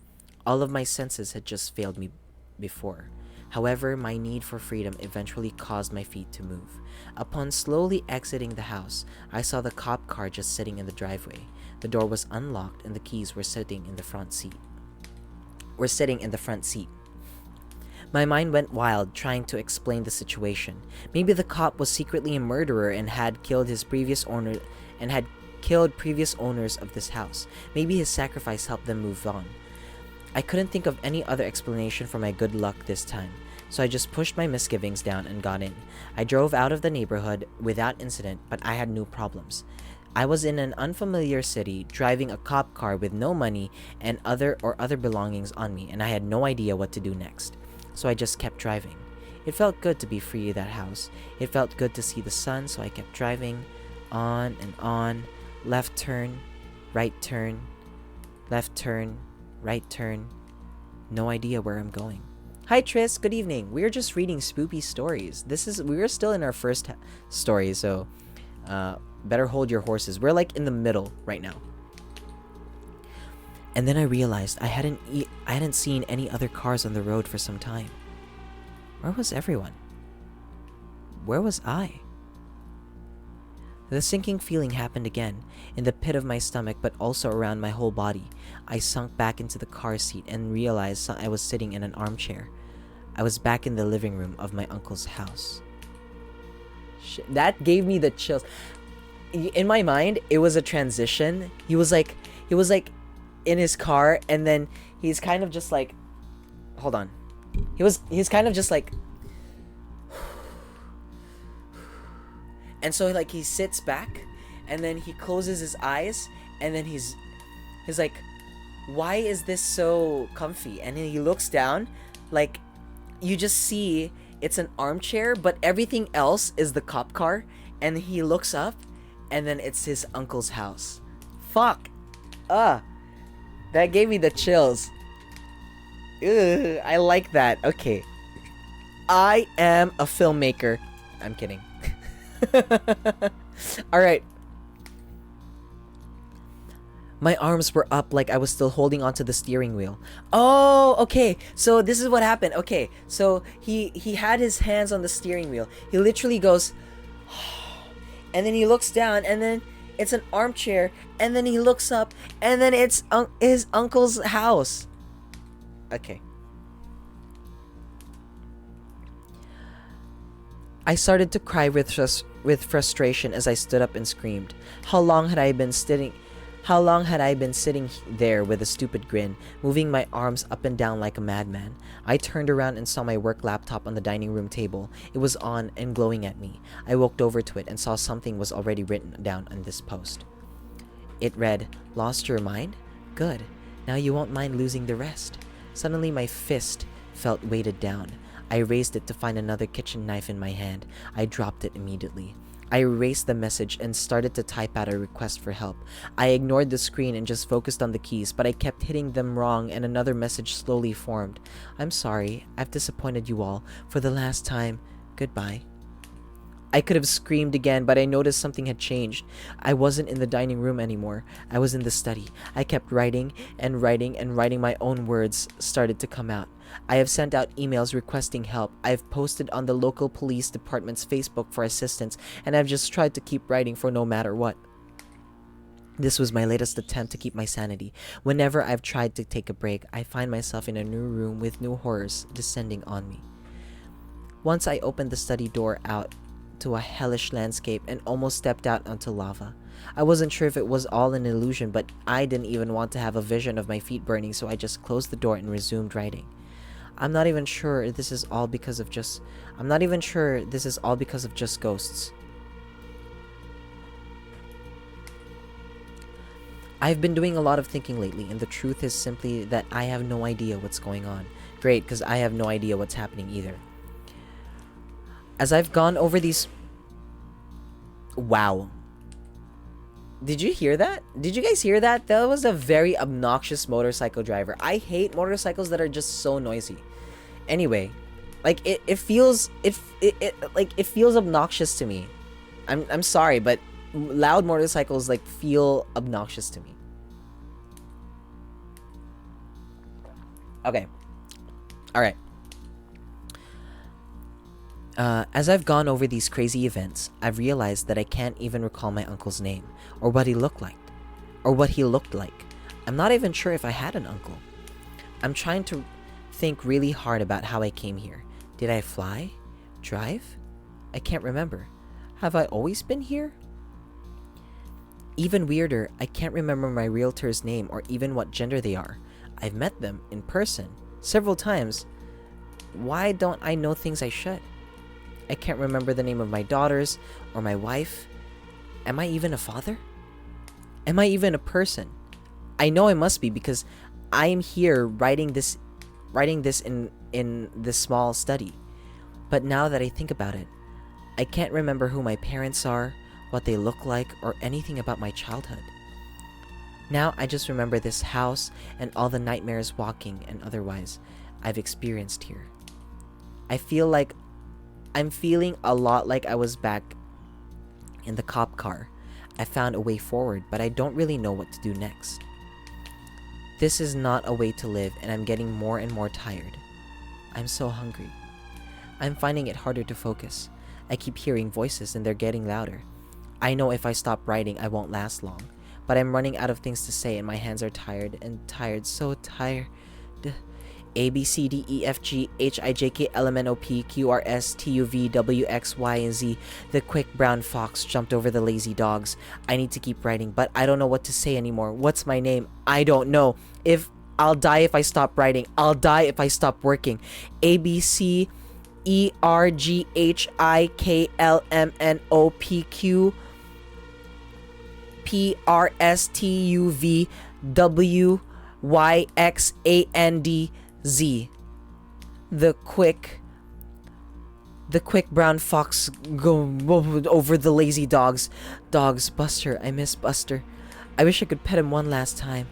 All of my senses had just failed me before. However, my need for freedom eventually caused my feet to move. Upon slowly exiting the house, I saw the cop car just sitting in the driveway. The door was unlocked and the keys were sitting in the front seat. My mind went wild trying to explain the situation. Maybe the cop was secretly a murderer and had killed previous owners of this house. Maybe his sacrifice helped them move on. I couldn't think of any other explanation for my good luck this time, so I just pushed my misgivings down and got in. I drove out of the neighborhood without incident, but I had new problems. I was in an unfamiliar city, driving a cop car with no money and other belongings on me, and I had no idea what to do next. So I just kept driving. It felt good to be free of that house. It felt good to see the sun, so I kept driving on and on. Left turn, right turn, left turn, right turn. No idea where I'm going. Hi Tris, good evening. We're just reading spoopy stories. We're still in our first story, so better hold your horses. We're like in the middle right now. And then I realized I hadn't seen any other cars on the road for some time. Where was everyone? Where was I? The sinking feeling happened again, in the pit of my stomach but also around my whole body. I sunk back into the car seat and realized I was sitting in an armchair. I was back in the living room of my uncle's house. That gave me the chills. In my mind, it was a transition. He was like in his car, and then he's kind of just like, hold on. He's kind of just like, and so like he sits back, and then he closes his eyes, and then he's like, why is this so comfy? And then he looks down, like, you just see it's an armchair, but everything else is the cop car, and he looks up, and then it's his uncle's house. Fuck. That gave me the chills. Ugh, I like that. Okay. I am a filmmaker. I'm kidding. Alright. My arms were up like I was still holding onto the steering wheel. Oh, okay. So this is what happened. Okay. So he had his hands on the steering wheel. He literally goes, and then he looks down, and then it's an armchair, and then he looks up, and then it's his uncle's house. Okay. I started to cry with frustration as I stood up and screamed. How long had I been sitting there with a stupid grin, moving my arms up and down like a madman? I turned around and saw my work laptop on the dining room table. It was on and glowing at me. I walked over to it and saw something was already written down on this post. It read, "Lost your mind? Good. Now you won't mind losing the rest." Suddenly my fist felt weighted down. I raised it to find another kitchen knife in my hand. I dropped it immediately. I erased the message and started to type out a request for help. I ignored the screen and just focused on the keys, but I kept hitting them wrong and another message slowly formed. "I'm sorry. I've disappointed you all. For the last time, goodbye." I could have screamed again, but I noticed something had changed. I wasn't in the dining room anymore. I was in the study. I kept writing and writing and writing. My own words started to come out. I have sent out emails requesting help. I've posted on the local police department's Facebook for assistance, and I've just tried to keep writing for no matter what. This was my latest attempt to keep my sanity. Whenever I've tried to take a break, I find myself in a new room with new horrors descending on me. Once I opened the study door out to a hellish landscape and almost stepped out onto lava. I wasn't sure if it was all an illusion, but I didn't even want to have a vision of my feet burning, so I just closed the door and resumed writing. I'm not even sure this is all because of just ghosts. I've been doing a lot of thinking lately, and the truth is simply that I have no idea what's going on. Great, because I have no idea what's happening either. As I've gone over these... Wow. Did you hear that? Did you guys hear that? That was a very obnoxious motorcycle driver. I hate motorcycles that are just so noisy. Anyway, like it feels obnoxious to me. I'm sorry, but loud motorcycles like feel obnoxious to me. Okay. All right. As I've gone over these crazy events, I've realized that I can't even recall my uncle's name, or what he looked like. I'm not even sure if I had an uncle. I'm trying to think really hard about how I came here. Did I fly? Drive? I can't remember. Have I always been here? Even weirder, I can't remember my realtor's name or even what gender they are. I've met them in person several times. Why don't I know things I should? I can't remember the name of my daughters or my wife. Am I even a father? Am I even a person? I know I must be because I am here writing this in this small study. But now that I think about it, I can't remember who my parents are, what they look like, or anything about my childhood. Now I just remember this house and all the nightmares walking and otherwise I've experienced here. I'm feeling a lot like I was back in the cop car. I found a way forward, but I don't really know what to do next. This is not a way to live, and I'm getting more and more tired. I'm so hungry. I'm finding it harder to focus. I keep hearing voices and they're getting louder. I know if I stop writing, I won't last long, but I'm running out of things to say and my hands are tired, so tired. A, B, C, D, E, F, G, H, I, J, K, L, M, N, O, P, Q, R, S, T, U, V, W, X, Y, and Z. The quick brown fox jumped over the lazy dogs. I need to keep writing, but I don't know what to say anymore. What's my name? I don't know. I'll die if I stop writing. I'll die if I stop working. A, B, C, E, R, G, H, I, K, L, M, N, O, P, Q, P, R, S, T, U, V, W, Y, X, A, N, D, Z. The quick brown fox go over the lazy dogs. Buster. I miss Buster. I wish I could pet him one last time.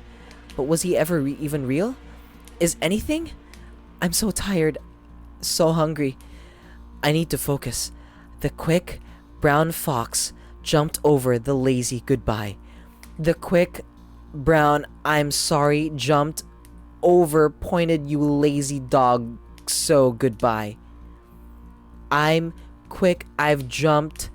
But was he ever even real? Is anything? I'm so tired. So hungry. I need to focus. The quick brown fox jumped over the lazy goodbye. The quick brown I'm sorry jumped over pointed you lazy dog so goodbye. I'm quick I've jumped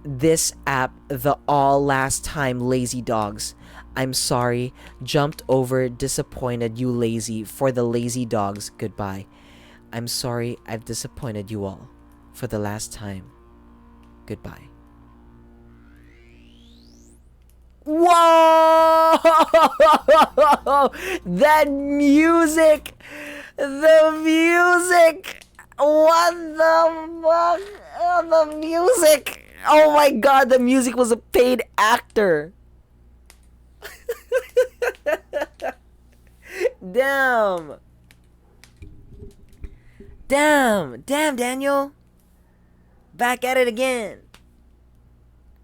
this app the all last time lazy dogs. I'm sorry jumped over disappointed you lazy for the lazy dogs goodbye. I'm sorry I've disappointed you all for the last time goodbye. Whoa! That music! The music! What the fuck? Oh, the music! Oh my god, the music was a paid actor! Damn! Damn, Daniel! Back at it again!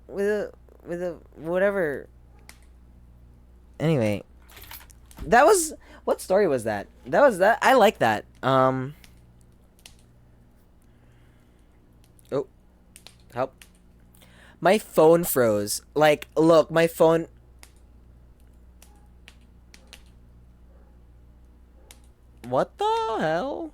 With a whatever. Anyway, that was, what story was that? I like that. Oh, help. My phone froze. Like, look, my phone. What the hell?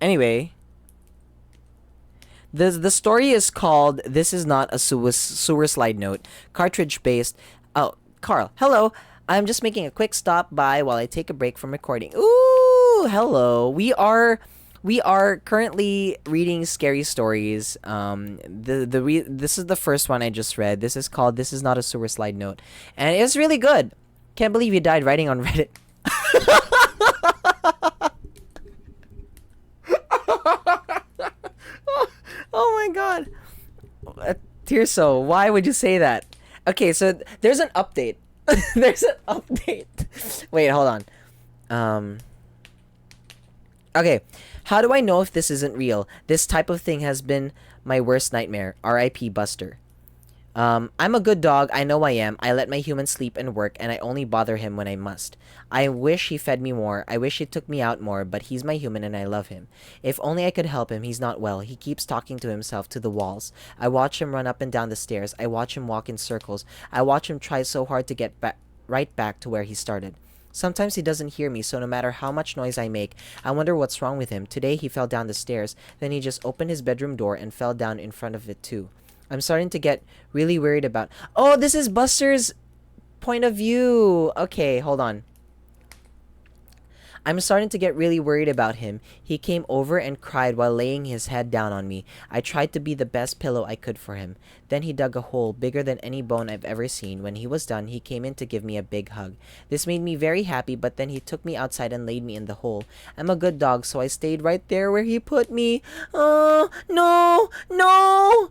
Anyway, the story is called This Is Not a Sewer Slide Note, cartridge based. Oh, Carl, hello. I'm just making a quick stop by while I take a break from recording. Ooh, hello. We are currently reading scary stories. This is the first one I just read. This is called This Is Not a Sewer Slide Note, and it's really good. Can't believe you died writing on Reddit. Oh my god. Tirso, why would you say that? Okay, so there's an update. There's an update. Wait, hold on. Okay. How do I know if this isn't real? This type of thing has been my worst nightmare. R.I.P. Buster. I'm a good dog. I know I am. I let my human sleep and work, and I only bother him when I must. I wish he fed me more. I wish he took me out more, but he's my human and I love him. If only I could help him. He's not well. He keeps talking to himself, to the walls. I watch him run up and down the stairs. I watch him walk in circles. I watch him try so hard to get right back to where he started. Sometimes he doesn't hear me, so no matter how much noise I make, I wonder what's wrong with him. Today he fell down the stairs, then he just opened his bedroom door and fell down in front of it too. I'm starting to get really worried about... Oh, this is Buster's point of view. Okay, hold on. I'm starting to get really worried about him. He came over and cried while laying his head down on me. I tried to be the best pillow I could for him. Then he dug a hole bigger than any bone I've ever seen. When he was done, he came in to give me a big hug. This made me very happy, but then he took me outside and laid me in the hole. I'm a good dog, so I stayed right there where he put me. Oh, no, no!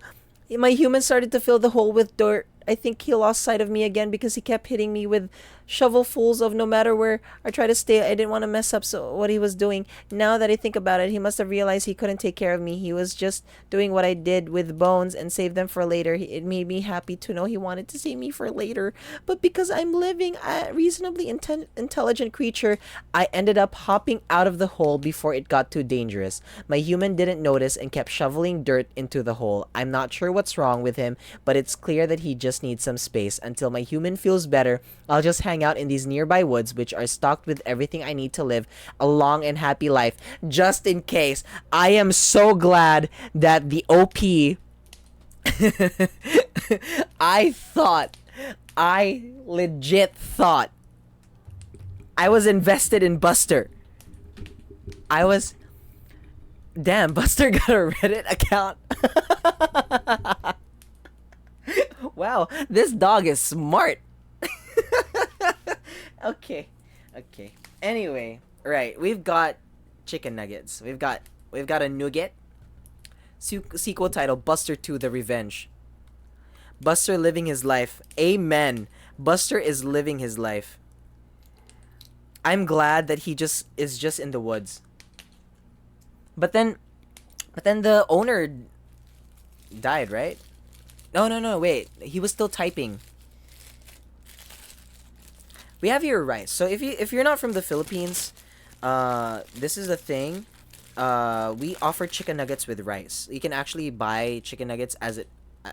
My human started to fill the hole with dirt. I think he lost sight of me again because he kept hitting me with shovelfuls of no matter where I tried to stay. I didn't want to mess up what he was doing. Now that I think about it, he must have realized he couldn't take care of me. He was just doing what I did with bones and save them for later. It made me happy to know he wanted to save me for later. But because I'm living a reasonably intelligent creature, I ended up hopping out of the hole before it got too dangerous. My human didn't notice and kept shoveling dirt into the hole. I'm not sure what's wrong with him, but it's clear that he just needs some space. Until my human feels better, I'll just hang out in these nearby woods, which are stocked with everything I need to live a long and happy life, just in case. I am so glad that the OP... I legit thought I was invested in Buster. Damn, Buster got a Reddit account. Wow, this dog is smart. Okay. Anyway, right, we've got chicken nuggets. We've got a nugget. Sequel title: Buster 2: The Revenge. Buster living his life. Amen. Buster is living his life. I'm glad that he is just in the woods. But then the owner died, right? No, wait. He was still typing. We have here rice. So if you're not from the Philippines, this is a thing. We offer chicken nuggets with rice. You can actually buy chicken nuggets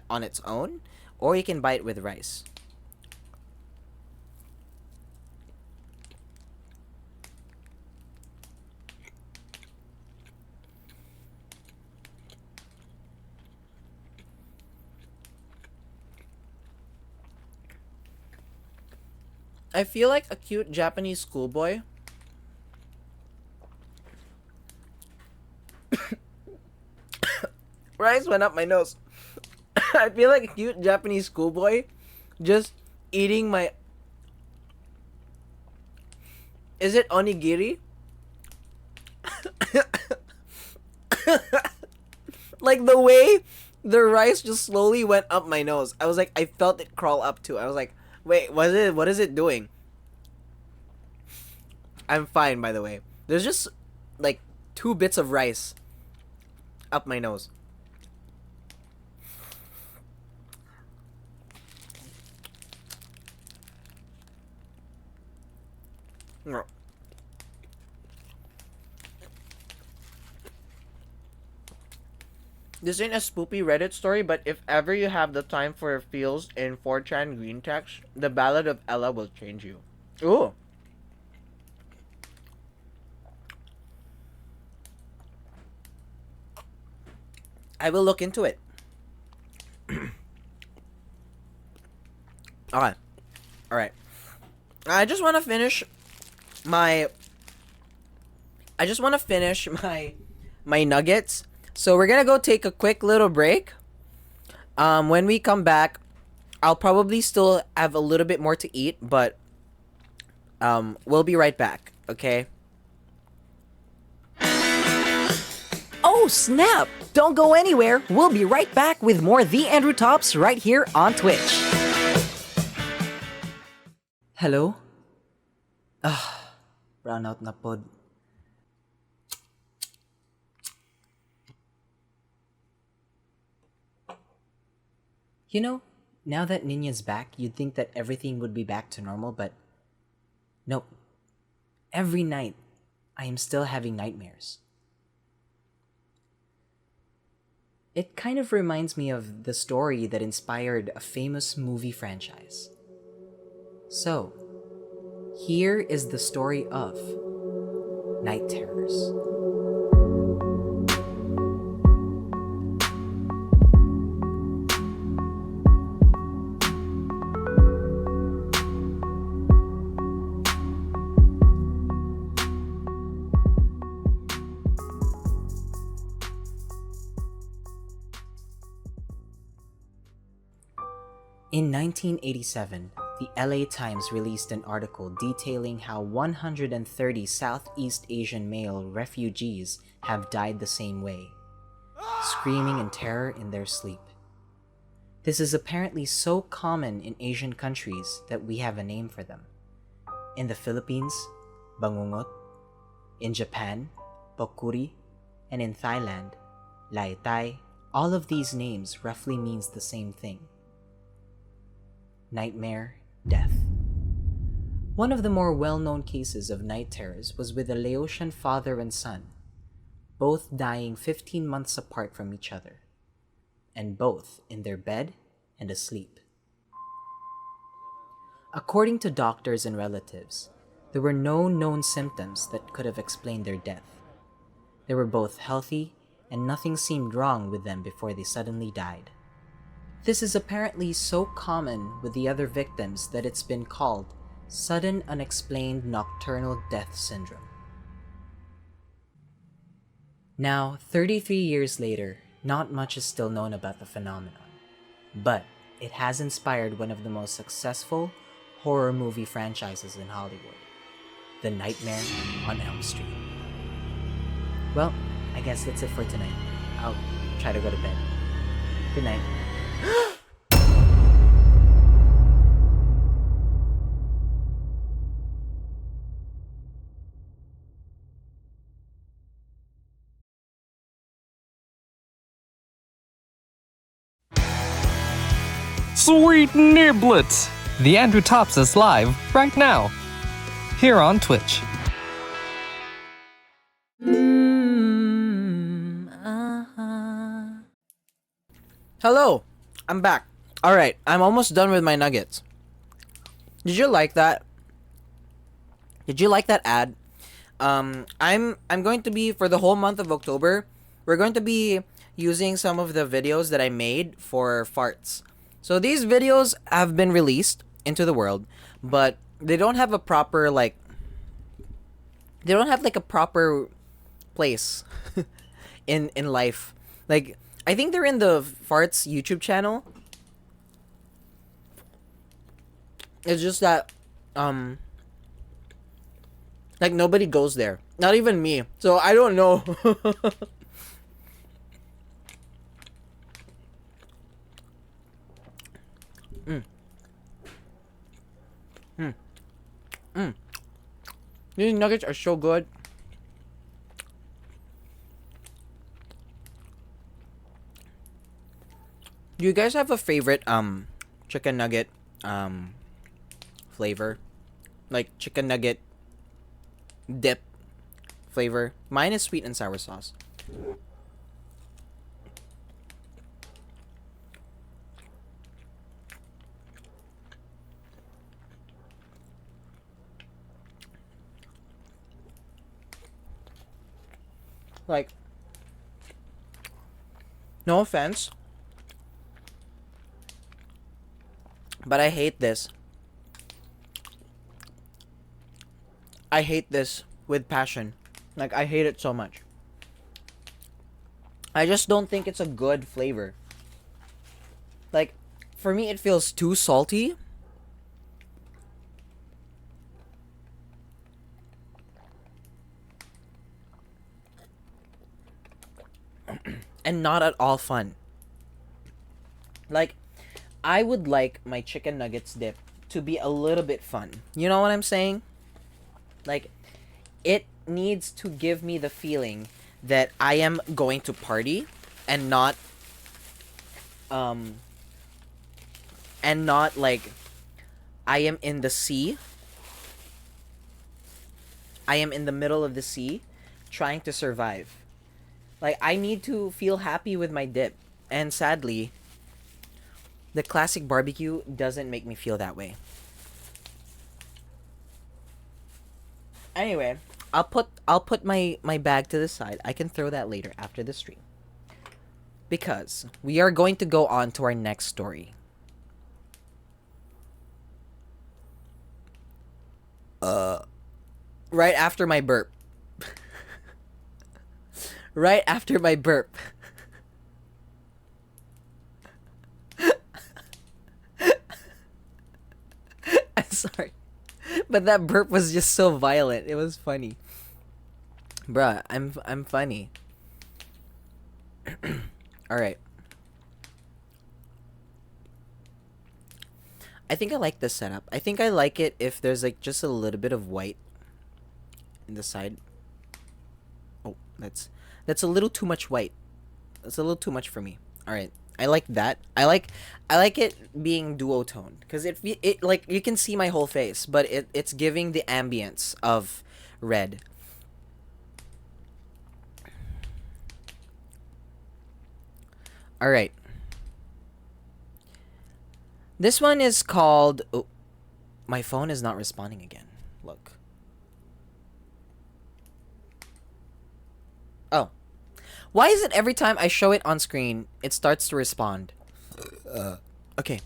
on its own, or you can buy it with rice. I feel like a cute Japanese schoolboy. Rice went up my nose. I feel like a cute Japanese schoolboy just eating my... Is it onigiri? Like the way the rice just slowly went up my nose. I was like, I felt it crawl up too. I was like, wait, what is it doing? I'm fine, by the way. There's just like 2 bits of rice up my nose. This ain't a spoopy Reddit story, but if ever you have the time for feels in 4chan green text, the Ballad of Ella will change you. Ooh. I will look into it. Alright. I just want to finish my nuggets. So we're gonna go take a quick little break. When we come back, I'll probably still have a little bit more to eat, but we'll be right back, okay? Oh, snap! Don't go anywhere. We'll be right back with more The Andrew Tops right here on Twitch. Hello? Brownout na pod. You know, now that Ninya's back, you'd think that everything would be back to normal, but nope. Every night, I am still having nightmares. It kind of reminds me of the story that inspired a famous movie franchise. So, Here is the story of Night Terrors. In 1987, the LA Times released an article detailing how 130 Southeast Asian male refugees have died the same way, screaming in terror in their sleep. This is apparently so common in Asian countries that we have a name for them. In the Philippines, bangungot; in Japan, pokuri; and in Thailand, laitai. All of these names roughly means the same thing: nightmare, death. One of the more well-known cases of night terrors was with a Laotian father and son, both dying 15 months apart from each other, and both in their bed and asleep. According to doctors and relatives, there were no known symptoms that could have explained their death. They were both healthy, and nothing seemed wrong with them before they suddenly died. This is apparently so common with the other victims that it's been called sudden unexplained nocturnal death syndrome. Now, 33 years later, not much is still known about the phenomenon, but it has inspired one of the most successful horror movie franchises in Hollywood, The Nightmare on Elm Street. Well, I guess that's it for tonight. I'll try to go to bed. Good night. Sweet niblets! The Andrew Tops is live right now, here on Twitch. Hello, I'm back. Alright, I'm almost done with my nuggets. Did you like that? Did you like that ad? I'm going to be, for the whole month of October, we're going to be using some of the videos that I made for farts. So these videos have been released into the world, but they don't have a proper, like, they don't have like a proper place in life. Like, I think they're in the farts YouTube channel. It's just that like, nobody goes there, not even me, so I don't know. These nuggets are so good. Do you guys have a favorite chicken nugget flavor? Like chicken nugget dip flavor? Mine is sweet and sour sauce. Like, no offense, but I hate this. I hate this with passion. Like, I hate it so much. I just don't think it's a good flavor. Like, for me, it feels too salty. And not at all fun. Like, I would like my chicken nuggets dip to be a little bit fun. You know what I'm saying? Like, it needs to give me the feeling that I am going to party and not like I am in the sea. I am in the middle of the sea trying to survive. Like, I need to feel happy with my dip. And sadly, the classic barbecue doesn't make me feel that way. Anyway, I'll put my bag to the side. I can throw that later after the stream. Because we are going to go on to our next story. Right after my burp. Right after my burp. I'm sorry. But that burp was just so violent. It was funny. Bruh, I'm funny. Alright. I think I like this setup. I think I like it if there's like just a little bit of white in the side. Oh, that's a little too much white. That's a little too much for me. Alright. I like that. I like it being duotone because it like you can see my whole face, but it's giving the ambience of red. All right. This one is called oh, my phone is not responding again. Look. Oh. Why is it every time I show it on screen, it starts to respond? Okay.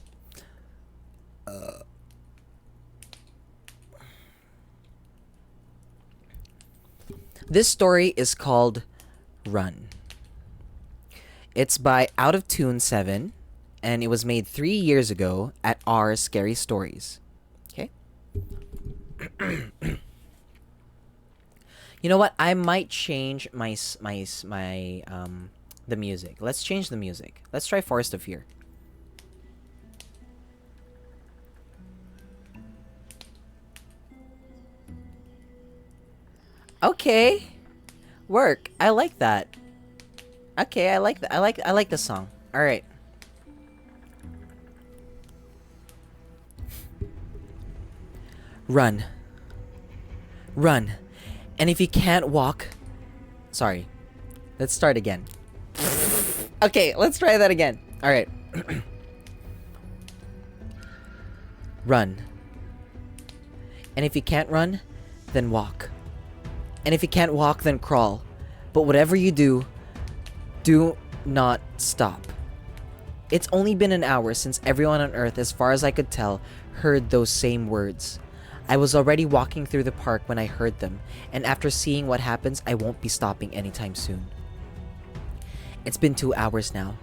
This story is called Run. It's by Out of Tune 7, and it was made 3 years ago at R Scary Stories. Okay? You know what? I might change the music. Let's change the music. Let's try Forest of Fear. Okay. Work. I like that. Okay, I like that. I like the song. All right. Run. Run. And if you can't walk... Sorry. Let's start again. Okay, let's try that again. Alright. Run. And if you can't run, then walk. And if you can't walk, then crawl. But whatever you do, do not stop. It's only been an hour since everyone on Earth, as far as I could tell, heard those same words. I was already walking through the park when I heard them, and after seeing what happens, I won't be stopping anytime soon. It's been 2 hours now.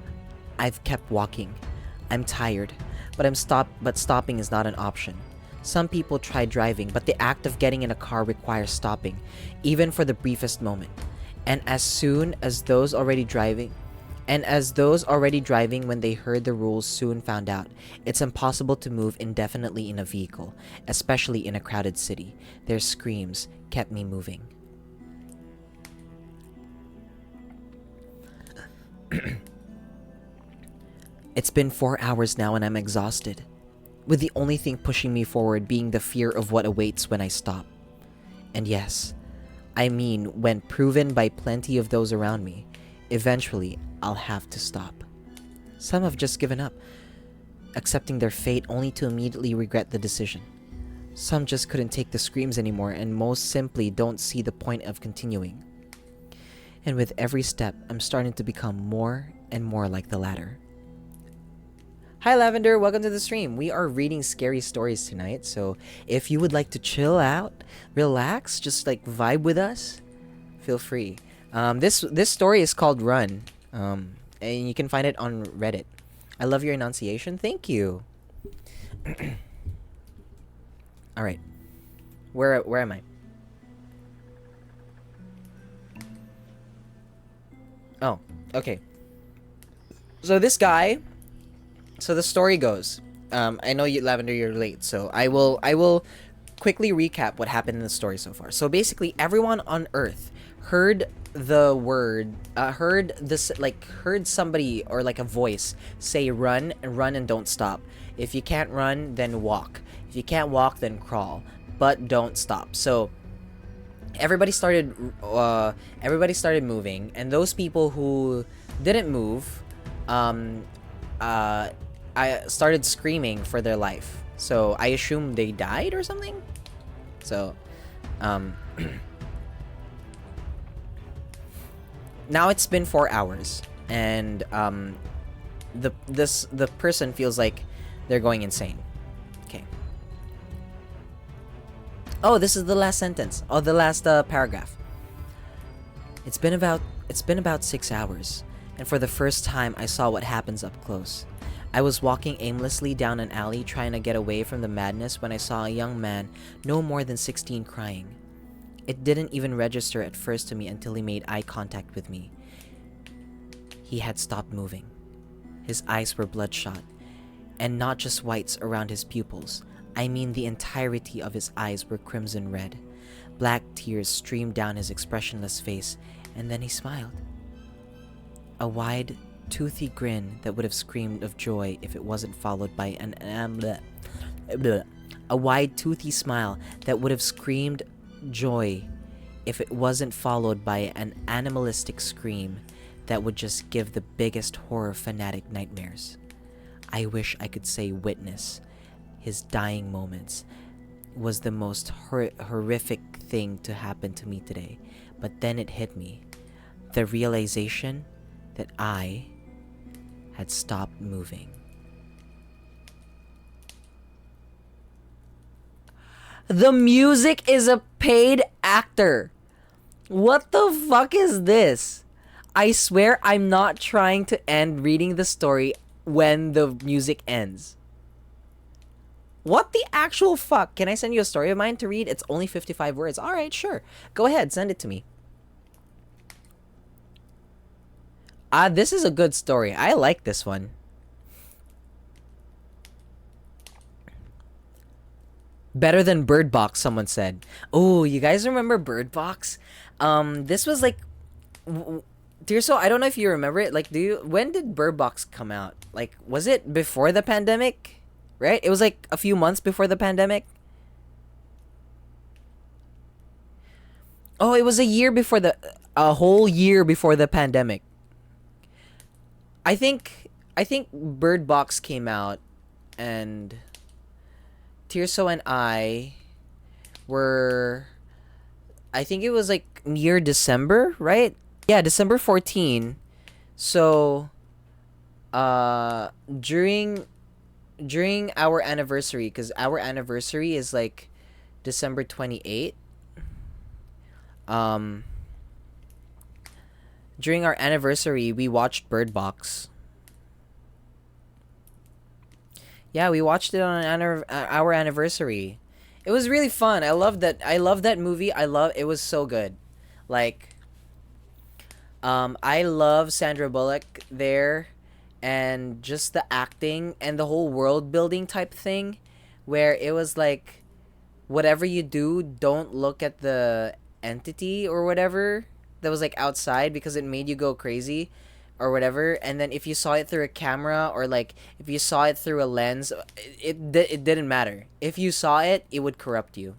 I've kept walking. I'm tired, but stopping is not an option. Some people try driving, but the act of getting in a car requires stopping, even for the briefest moment. And as those already driving when they heard the rules soon found out, it's impossible to move indefinitely in a vehicle, especially in a crowded city. Their screams kept me moving. It's been 4 hours now and I'm exhausted, with the only thing pushing me forward being the fear of what awaits when I stop. And yes, I mean when proven by plenty of those around me, eventually I'll have to stop. Some have just given up, accepting their fate only to immediately regret the decision. Some just couldn't take the screams anymore and most simply don't see the point of continuing. And with every step, I'm starting to become more and more like the latter. Hi Lavender, welcome to the stream. We are reading scary stories tonight, so if you would like to chill out, relax, just like vibe with us, feel free. This story is called Run, and you can find it on Reddit. I love your enunciation. Thank you. All right, where am I? Oh, okay. So this guy. So the story goes. I know you, Lavender, you're late, so I will quickly recap what happened in the story so far. So basically, everyone on Earth heard the word, heard somebody or like a voice say run and don't stop. If you can't run, then walk. If you can't walk, then crawl, but don't stop. So everybody started moving, and those people who didn't move, I started screaming for their life. So I assume they died or something. So Um, now it's been 4 hours, and the person feels like they're going insane. Okay. Oh, this is the last sentence. Oh, the last paragraph. It's been about 6 hours, and for the first time I saw what happens up close. I was walking aimlessly down an alley trying to get away from the madness when I saw a young man no more than 16 crying. It didn't even register at first to me until he made eye contact with me. He had stopped moving. His eyes were bloodshot, and not just whites around his pupils. I mean the entirety of his eyes were crimson red. Black tears streamed down his expressionless face, and then he smiled. A wide, toothy grin that would have screamed of joy if it wasn't followed by a wide, toothy smile that would have screamed joy if it wasn't followed by an animalistic scream that would just give the biggest horror fanatic nightmares. I wish I could say witness his dying moments was the most horrific thing to happen to me today, but then it hit me. The realization that I had stopped moving. The music is a paid actor. What the fuck is this? I swear I'm not trying to end reading the story when the music ends. What the actual fuck? Can I send you a story of mine to read? It's only 55 words. Alright, sure. Go ahead, send it to me. This is a good story. I like this one. Better than Bird Box, someone said. Oh, you guys remember Bird Box? This was like... Tirso, I don't know if you remember it. Like, when did Bird Box come out? Like, was it before the pandemic? Right? It was like a few months before the pandemic. Oh, it was a whole year before the pandemic. I think Bird Box came out, and Tirso and I were, I think it was like near December, right? Yeah, December 14. So, during our anniversary, because our anniversary is like December 28. During our anniversary, we watched Bird Box. Yeah, we watched it on our anniversary. It was really fun. I love that movie. It was so good. Like, I love Sandra Bullock there, and just the acting and the whole world building type thing, where it was like, whatever you do, don't look at the entity or whatever that was like outside, because it made you go crazy or whatever. And then if you saw it through a camera, or like if you saw it through a lens, it didn't matter. If you saw it, it would corrupt you.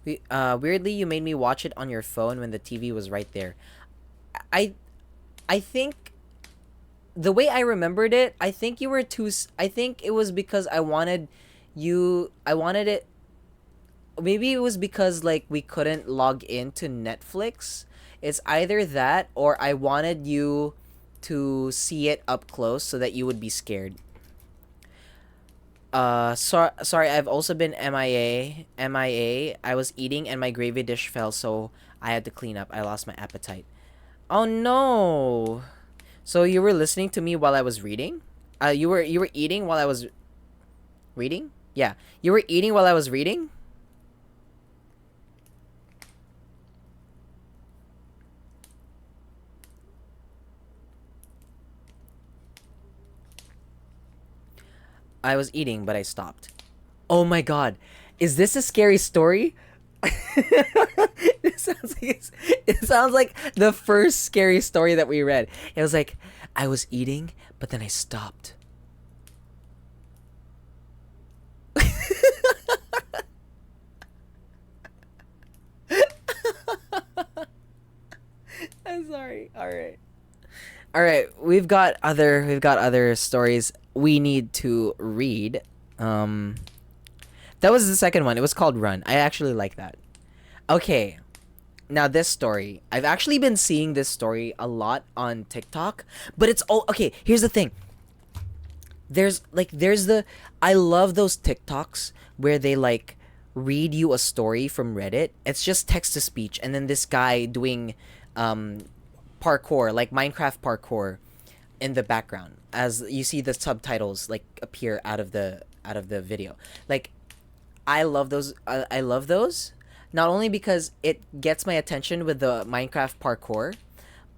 Weirdly, you made me watch it on your phone when the TV was right there. I think the way I remembered it, I think you were too. I think it was because I wanted it. Maybe it was because like we couldn't log into Netflix. It's either that, or I wanted you to see it up close so that you would be scared. Sorry, I've also been MIA. I was eating and my gravy dish fell, so I had to clean up. I lost my appetite. Oh no. So you were listening to me while I was reading? You were eating while I was reading? Yeah. You were eating while I was reading? I was eating, but I stopped. Oh my god. Is this a scary story? it sounds like the first scary story that we read. It was like, I was eating, but then I stopped. I'm sorry. All right. We've got other stories we need to read. That was the second one. It was called Run. I actually like that. Okay. Now this story. I've actually been seeing this story a lot on TikTok, but it's all okay, here's the thing. I love those TikToks where they like read you a story from Reddit. It's just text to speech and then this guy doing parkour, like Minecraft parkour in the background as you see the subtitles like appear out of the video. Like I love those. I love those. Not only because it gets my attention with the Minecraft parkour,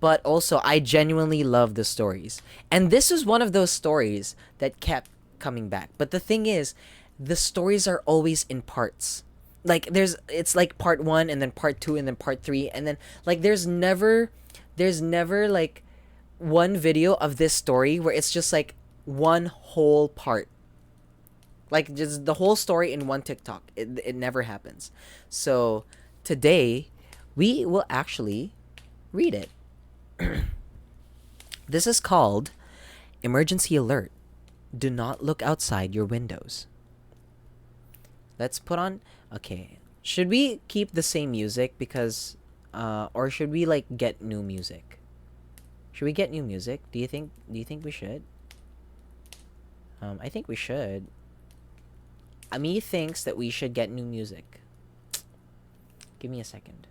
but also I genuinely love the stories. And this is one of those stories that kept coming back. But the thing is, the stories are always in parts. Like it's like part 1 and then part 2 and then part 3 and then like there's never like one video of this story where it's just like one whole part. Like just the whole story in one TikTok. It never happens. So today we will actually read it. This is called Emergency Alert. Do not look outside your windows. Let's put on. Okay. Should we keep the same music because or should we like get new music? Should we get new music? Do you think we should? I think we should. Ami thinks that we should get new music. Give me a second.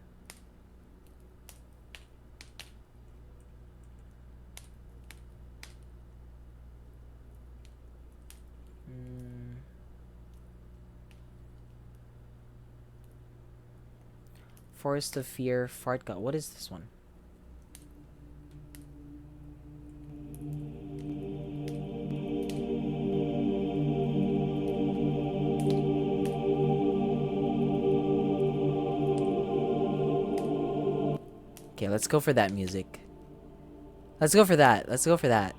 Forest of Fear, Fart God. What is this one? Okay, let's go for that music. Let's go for that. Let's go for that.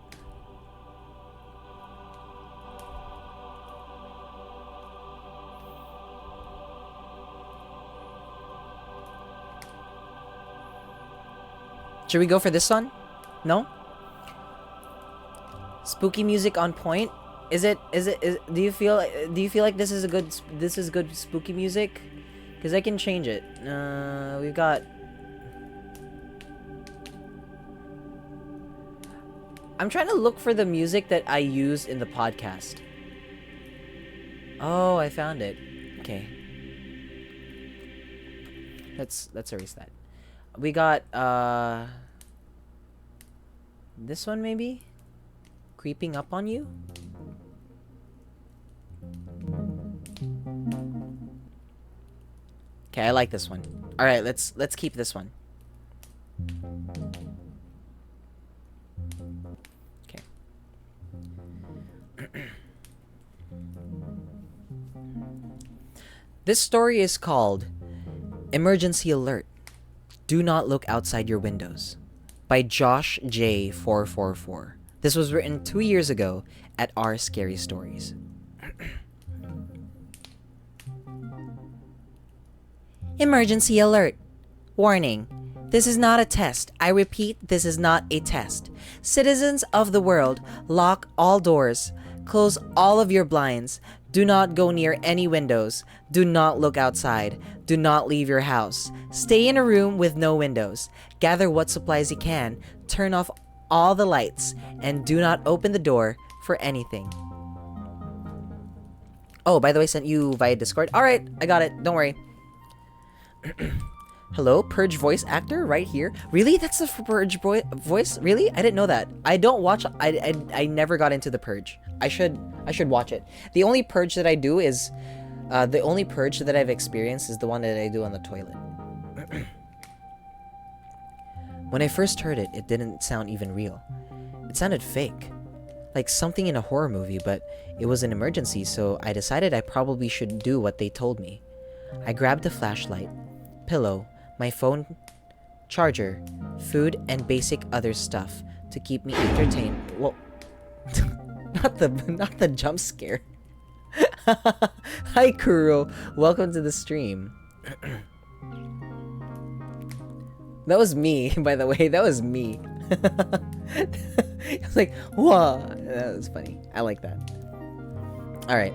Should we go for this one? No? Spooky music on point? Do you feel like this is good spooky music? Cuz I can change it. We've got I'm trying to look for the music that I use in the podcast. Oh, I found it. Okay. Let's erase that. We got this one maybe? Creeping Up on You? Okay, I like this one. All right, let's keep this one. Okay. This story is called Emergency Alert. Do not look outside your windows by Josh J444. This was written 2 years ago at Our Scary Stories. Emergency alert. Warning. This is not a test. I repeat, this is not a test. Citizens of the world, lock all doors. Close all of your blinds. Do not go near any windows. Do not look outside. Do not leave your house. Stay in a room with no windows. Gather what supplies you can. Turn off all the lights. And do not open the door for anything. Oh, by the way, I sent you via Discord. Alright, I got it. Don't worry. Hello, Purge voice actor right here. Really? That's the Purge voice? Really? I didn't know that. I don't watch. I never got into the Purge. I should watch it. The only Purge that I do is, the only Purge that I've experienced is the one that I do on the toilet. When I first heard it, it didn't sound even real. It sounded fake, like something in a horror movie. But it was an emergency, so I decided I probably should do what they told me. I grabbed a flashlight, pillow, my phone, charger, food, and basic other stuff to keep me entertained. Well, not the jump scare. Hi, Kuro. Welcome to the stream. That was me, by the way. That was me. I was like, whoa. That was funny. I like that. All right.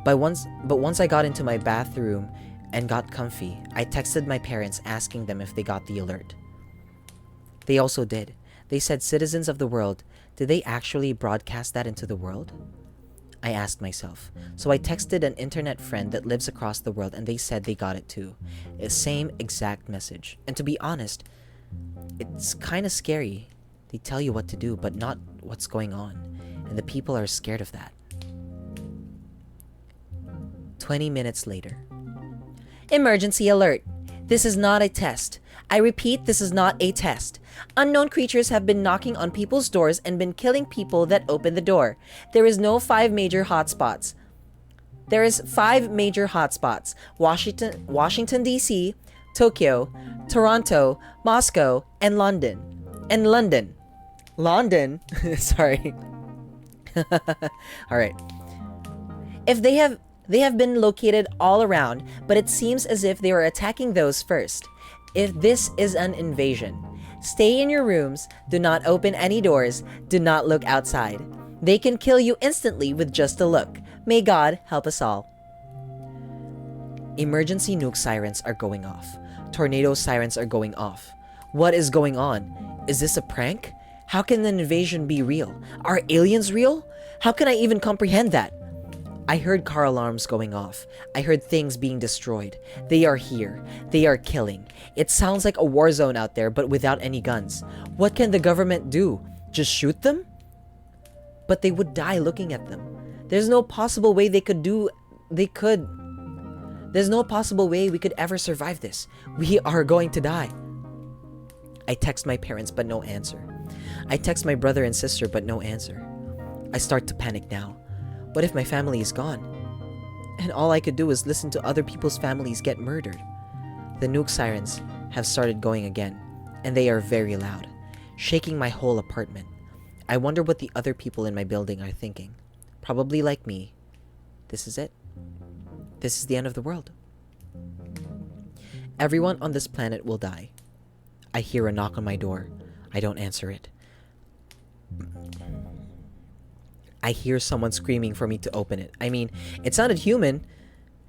But once I got into my bathroom and got comfy, I texted my parents asking them if they got the alert. They also did. They said, "Citizens of the world, did they actually broadcast that into the world?" I asked myself. So I texted an internet friend that lives across the world and they said they got it too. The same exact message. And to be honest, it's kind of scary. They tell you what to do, but not what's going on. And the people are scared of that. 20 minutes later. Emergency alert. This is not a test. I repeat, this is not a test. Unknown creatures have been knocking on people's doors and been killing people that open the door. There is no 5 major hotspots. There is 5 major hotspots. Washington DC, Tokyo, Toronto, Moscow, and London. London? Sorry. All right. If they have been located all around, but it seems as if they were attacking those first. If this is an invasion, stay in your rooms, do not open any doors, do not look outside. They can kill you instantly with just a look. May God help us all. Emergency nuke sirens are going off. Tornado sirens are going off. What is going on? Is this a prank? How can an invasion be real? Are aliens real? How can I even comprehend that? I heard car alarms going off. I heard things being destroyed. They are here. They are killing. It sounds like a war zone out there, but without any guns. What can the government do? Just shoot them? But they would die looking at them. There's no possible way There's no possible way we could ever survive this. We are going to die. I text my parents, but no answer. I text my brother and sister, but no answer. I start to panic now. What if my family is gone? And all I could do is listen to other people's families get murdered. The nuke sirens have started going again, and they are very loud, shaking my whole apartment. I wonder what the other people in my building are thinking. Probably like me. This is it. This is the end of the world. Everyone on this planet will die. I hear a knock on my door. I don't answer it. I hear someone screaming for me to open it. I mean, it sounded human.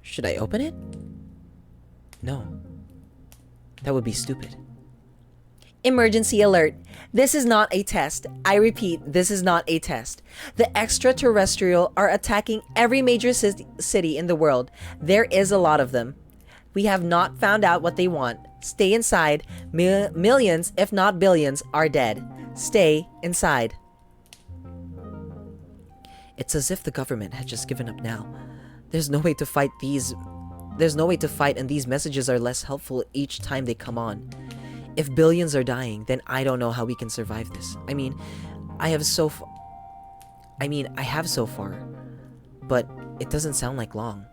Should I open it? No. That would be stupid. Emergency alert. This is not a test. I repeat, this is not a test. The extraterrestrial are attacking every major city in the world. There is a lot of them. We have not found out what they want. Stay inside. Millions, if not billions, are dead. Stay inside. It's as if the government had just given up now. There's no way to fight and these messages are less helpful each time they come on. If billions are dying, then I don't know how we can survive this. I have so far, but it doesn't sound like long.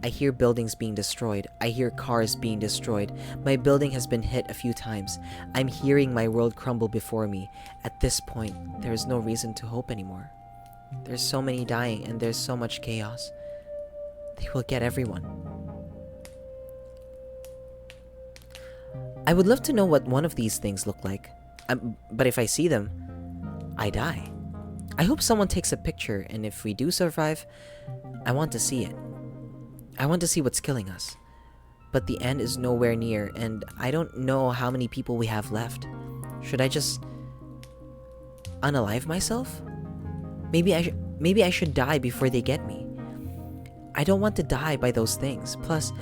I hear buildings being destroyed. I hear cars being destroyed. My building has been hit a few times. I'm hearing my world crumble before me. At this point, there is no reason to hope anymore. There's so many dying and there's so much chaos. They will get everyone. I would love to know what one of these things look like. But if I see them, I die. I hope someone takes a picture, and if we do survive, I want to see it. I want to see what's killing us. But the end is nowhere near, and I don't know how many people we have left. Should I just unalive myself? Maybe I should die before they get me. I don't want to die by those things. Plus,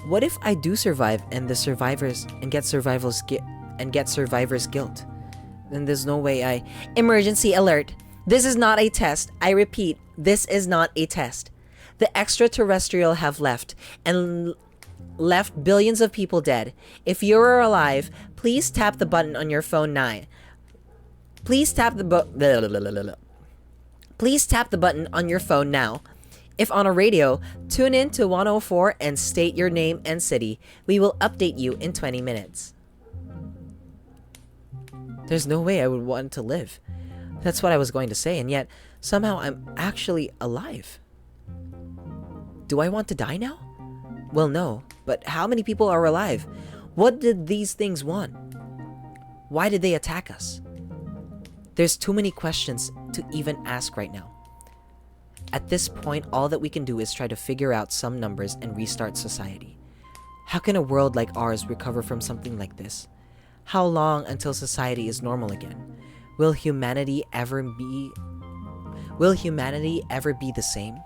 what if I do survive and get survivor's guilt? Then there's no way I... Emergency alert. This is not a test. I repeat, this is not a test. The extraterrestrial have left and left billions of people dead. If you're alive, please tap the button on your phone now. Please tap the button on your phone now. If on a radio, tune in to 104 and state your name and city. We will update you in 20 minutes. There's no way I would want to live. That's what I was going to say, and yet somehow I'm actually alive. Do I want to die now? Well, no, but how many people are alive? What did these things want? Why did they attack us? There's too many questions to even ask right now. At this point, all that we can do is try to figure out some numbers and restart society. How can a world like ours recover from something like this? How long until society is normal again? Will humanity ever be the same?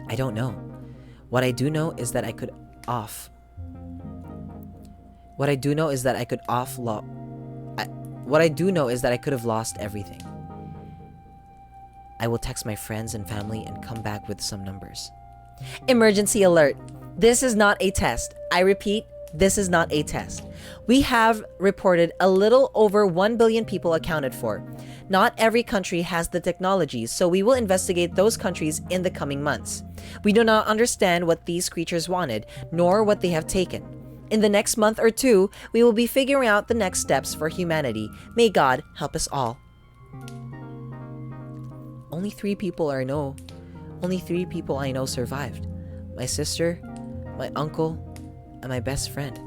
I don't know. What I do know is that I could off. What I do know is that I could what I do know is that I could have lost everything. I will text my friends and family and come back with some numbers. Emergency alert. This is not a test. I repeat, this is not a test. We have reported a little over 1 billion people accounted for. Not every country has the technology, so we will investigate those countries in the coming months. We do not understand what these creatures wanted, nor what they have taken. In the next month or two, we will be figuring out the next steps for humanity. May God help us all. Only three people I know survived. My sister, my uncle, and my best friend.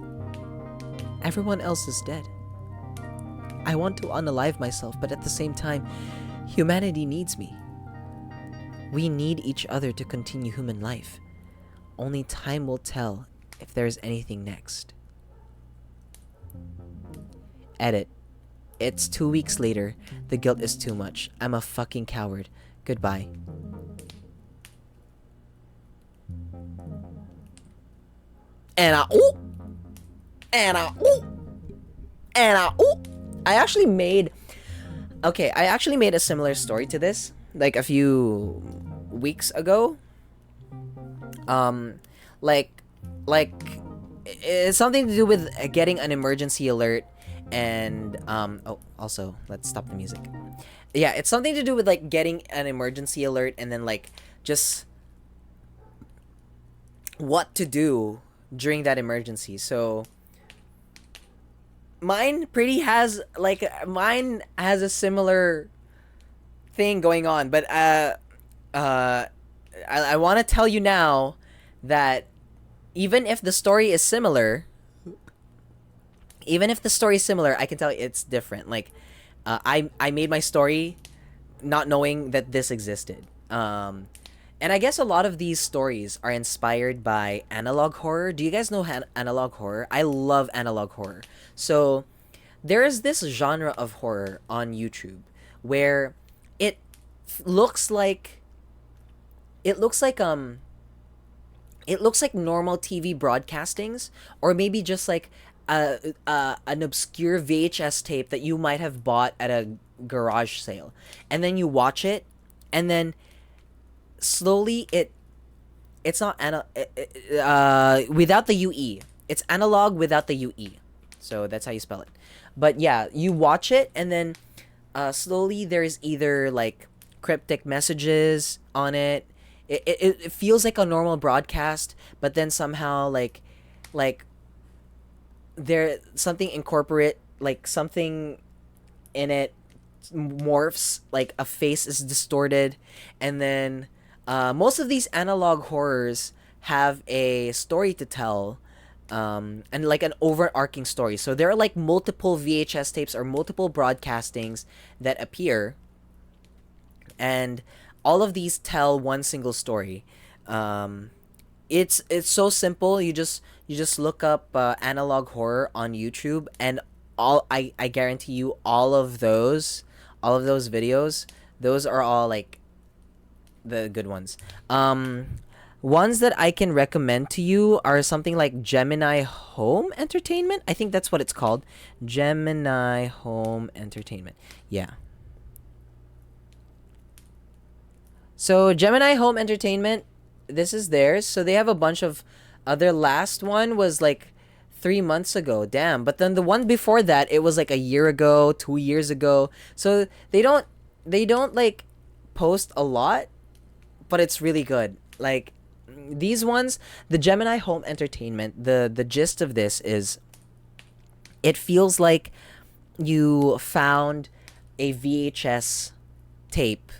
Everyone else is dead. I want to unalive myself, but at the same time, humanity needs me. We need each other to continue human life. Only time will tell if there's anything next. Edit. It's 2 weeks later. The guilt is too much. I'm a fucking coward. Goodbye. I actually made a similar story to this like a few weeks ago. Like it's something to do with getting an emergency alert and also let's stop the music. Yeah, it's something to do with like getting an emergency alert and then like just what to do during that emergency. So mine has a similar thing going on, but I want to tell you now that even if the story is similar, I can tell you it's different. Like I made my story not knowing that this existed. And I guess a lot of these stories are inspired by analog horror. Do you guys know analog horror? I love analog horror. So there is this genre of horror on YouTube where it looks like normal TV broadcastings, or maybe just like an obscure VHS tape that you might have bought at a garage sale, and then you watch it, and then slowly it's not without the UE. It's analog without the UE. So that's how you spell it. But yeah, you watch it, and then slowly there's either like cryptic messages on it. It feels like a normal broadcast, but then somehow like there something incorporate, like something in it morphs, like a face is distorted, and then most of these analog horrors have a story to tell, and like an overarching story. So there are like multiple VHS tapes or multiple broadcastings that appear, and all of these tell one single story. It's so simple. You just look up analog horror on YouTube, and I guarantee you all of those videos, those are all like the good ones. Ones that I can recommend to you are something like Gemini Home Entertainment. I think that's what it's called. Gemini Home Entertainment. Yeah. So Gemini Home Entertainment, this is theirs. So they have a bunch of their last one was like 3 months ago. Damn. But then the one before that, it was like a year ago, 2 years ago. So they don't like post a lot, but it's really good. Like these ones, the Gemini Home Entertainment, the gist of this is it feels like you found a VHS tape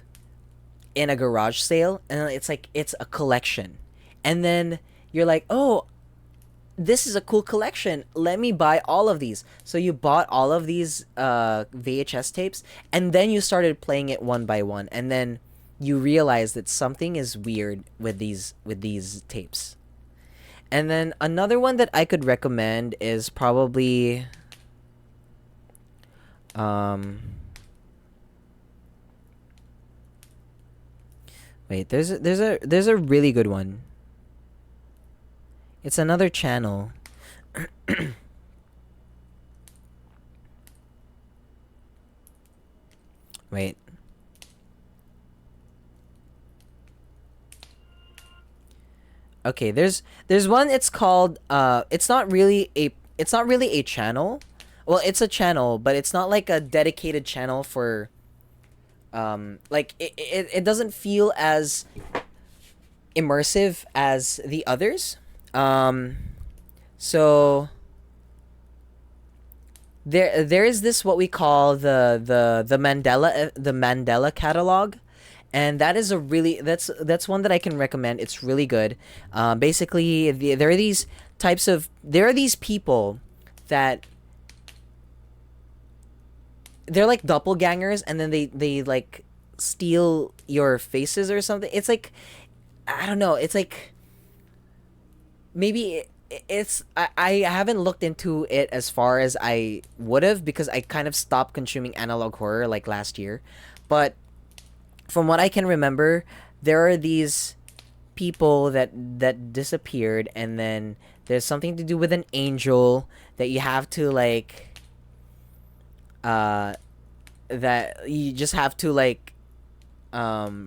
in a garage sale, and it's like it's a collection, and then you're like, oh, this is a cool collection, let me buy all of these. So you bought all of these VHS tapes, and then you started playing it one by one, and then you realize that something is weird with these tapes. And then another one that I could recommend is probably um wait, there's a really good one. It's another channel. Wait. Okay, there's one. It's called it's not really a channel. Well, it's a channel, but it's not like a dedicated channel for like it doesn't feel as immersive as the others. So there is this what we call the Mandela catalog, and that is a really that's one that I can recommend. It's really good. Basically, there are these there are these people that they're like doppelgangers, and then they like steal your faces or something. It's like, I don't know. It's like maybe it's I haven't looked into it as far as I would have, because I kind of stopped consuming analog horror like last year. But from what I can remember, there are these people that disappeared, and then there's something to do with an angel that you have to like that you just have to like what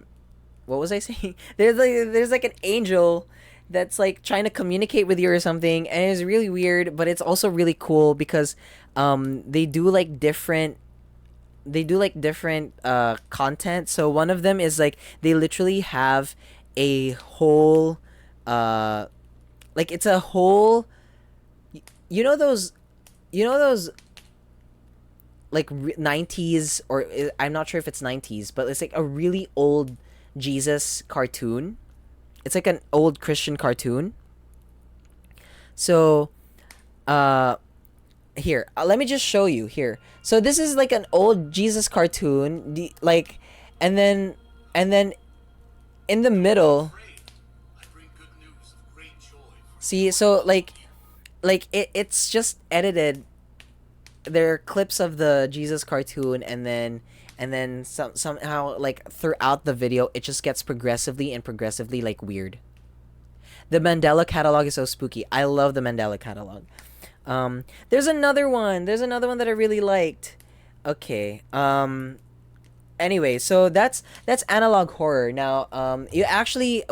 was I saying? There's like an angel that's like trying to communicate with you or something, and it's really weird, but it's also really cool because they do like different content. So one of them is like they literally have a whole like it's a whole you know those like 90s, or I'm not sure if it's 90s, but it's like a really old Jesus cartoon. It's like an old Christian cartoon. So here, let me just show you here. So this is like an old Jesus cartoon, like, and then in the middle, see, so like it's just edited. There are clips of the Jesus cartoon, and then somehow like throughout the video it just gets progressively like weird. The Mandela catalog is so spooky. I love the Mandela catalog. There's another one that I really liked. Okay. Anyway, so that's analog horror. Now we actually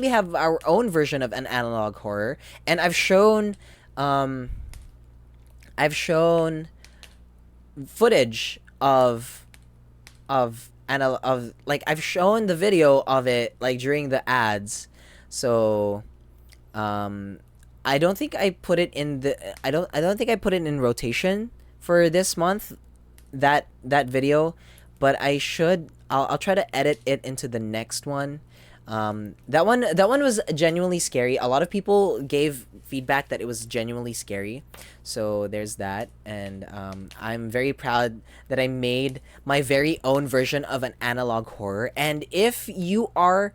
have our own version of an analog horror, and I've shown footage of like I've shown the video of it like during the ads. So I don't think I put it in I don't think I put it in rotation for this month, that video, but I should. I'll try to edit it into the next one. That one was genuinely scary. A lot of people gave feedback that it was genuinely scary. So there's that, and I'm very proud that I made my very own version of an analog horror. And if you are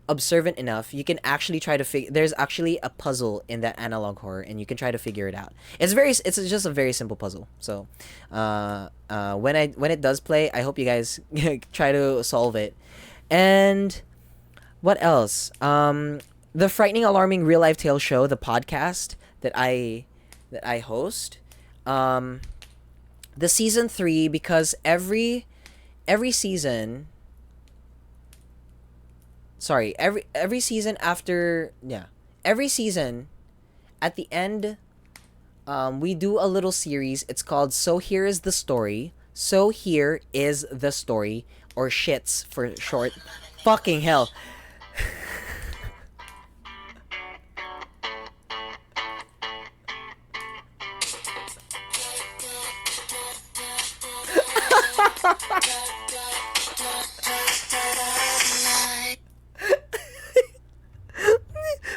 observant enough, you can actually try to figure. There's actually a puzzle in that analog horror, and you can try to figure it out. It's just a very simple puzzle. So when it does play, I hope you guys try to solve it. And what else? The Frightening Alarming Real Life Tales Show, the podcast that I host. The season 3, because every season. Sorry, every season after, yeah, every season at the end, we do a little series. It's called So Here Is the Story. So Here Is the Story, or SHITS for short. Fucking hell.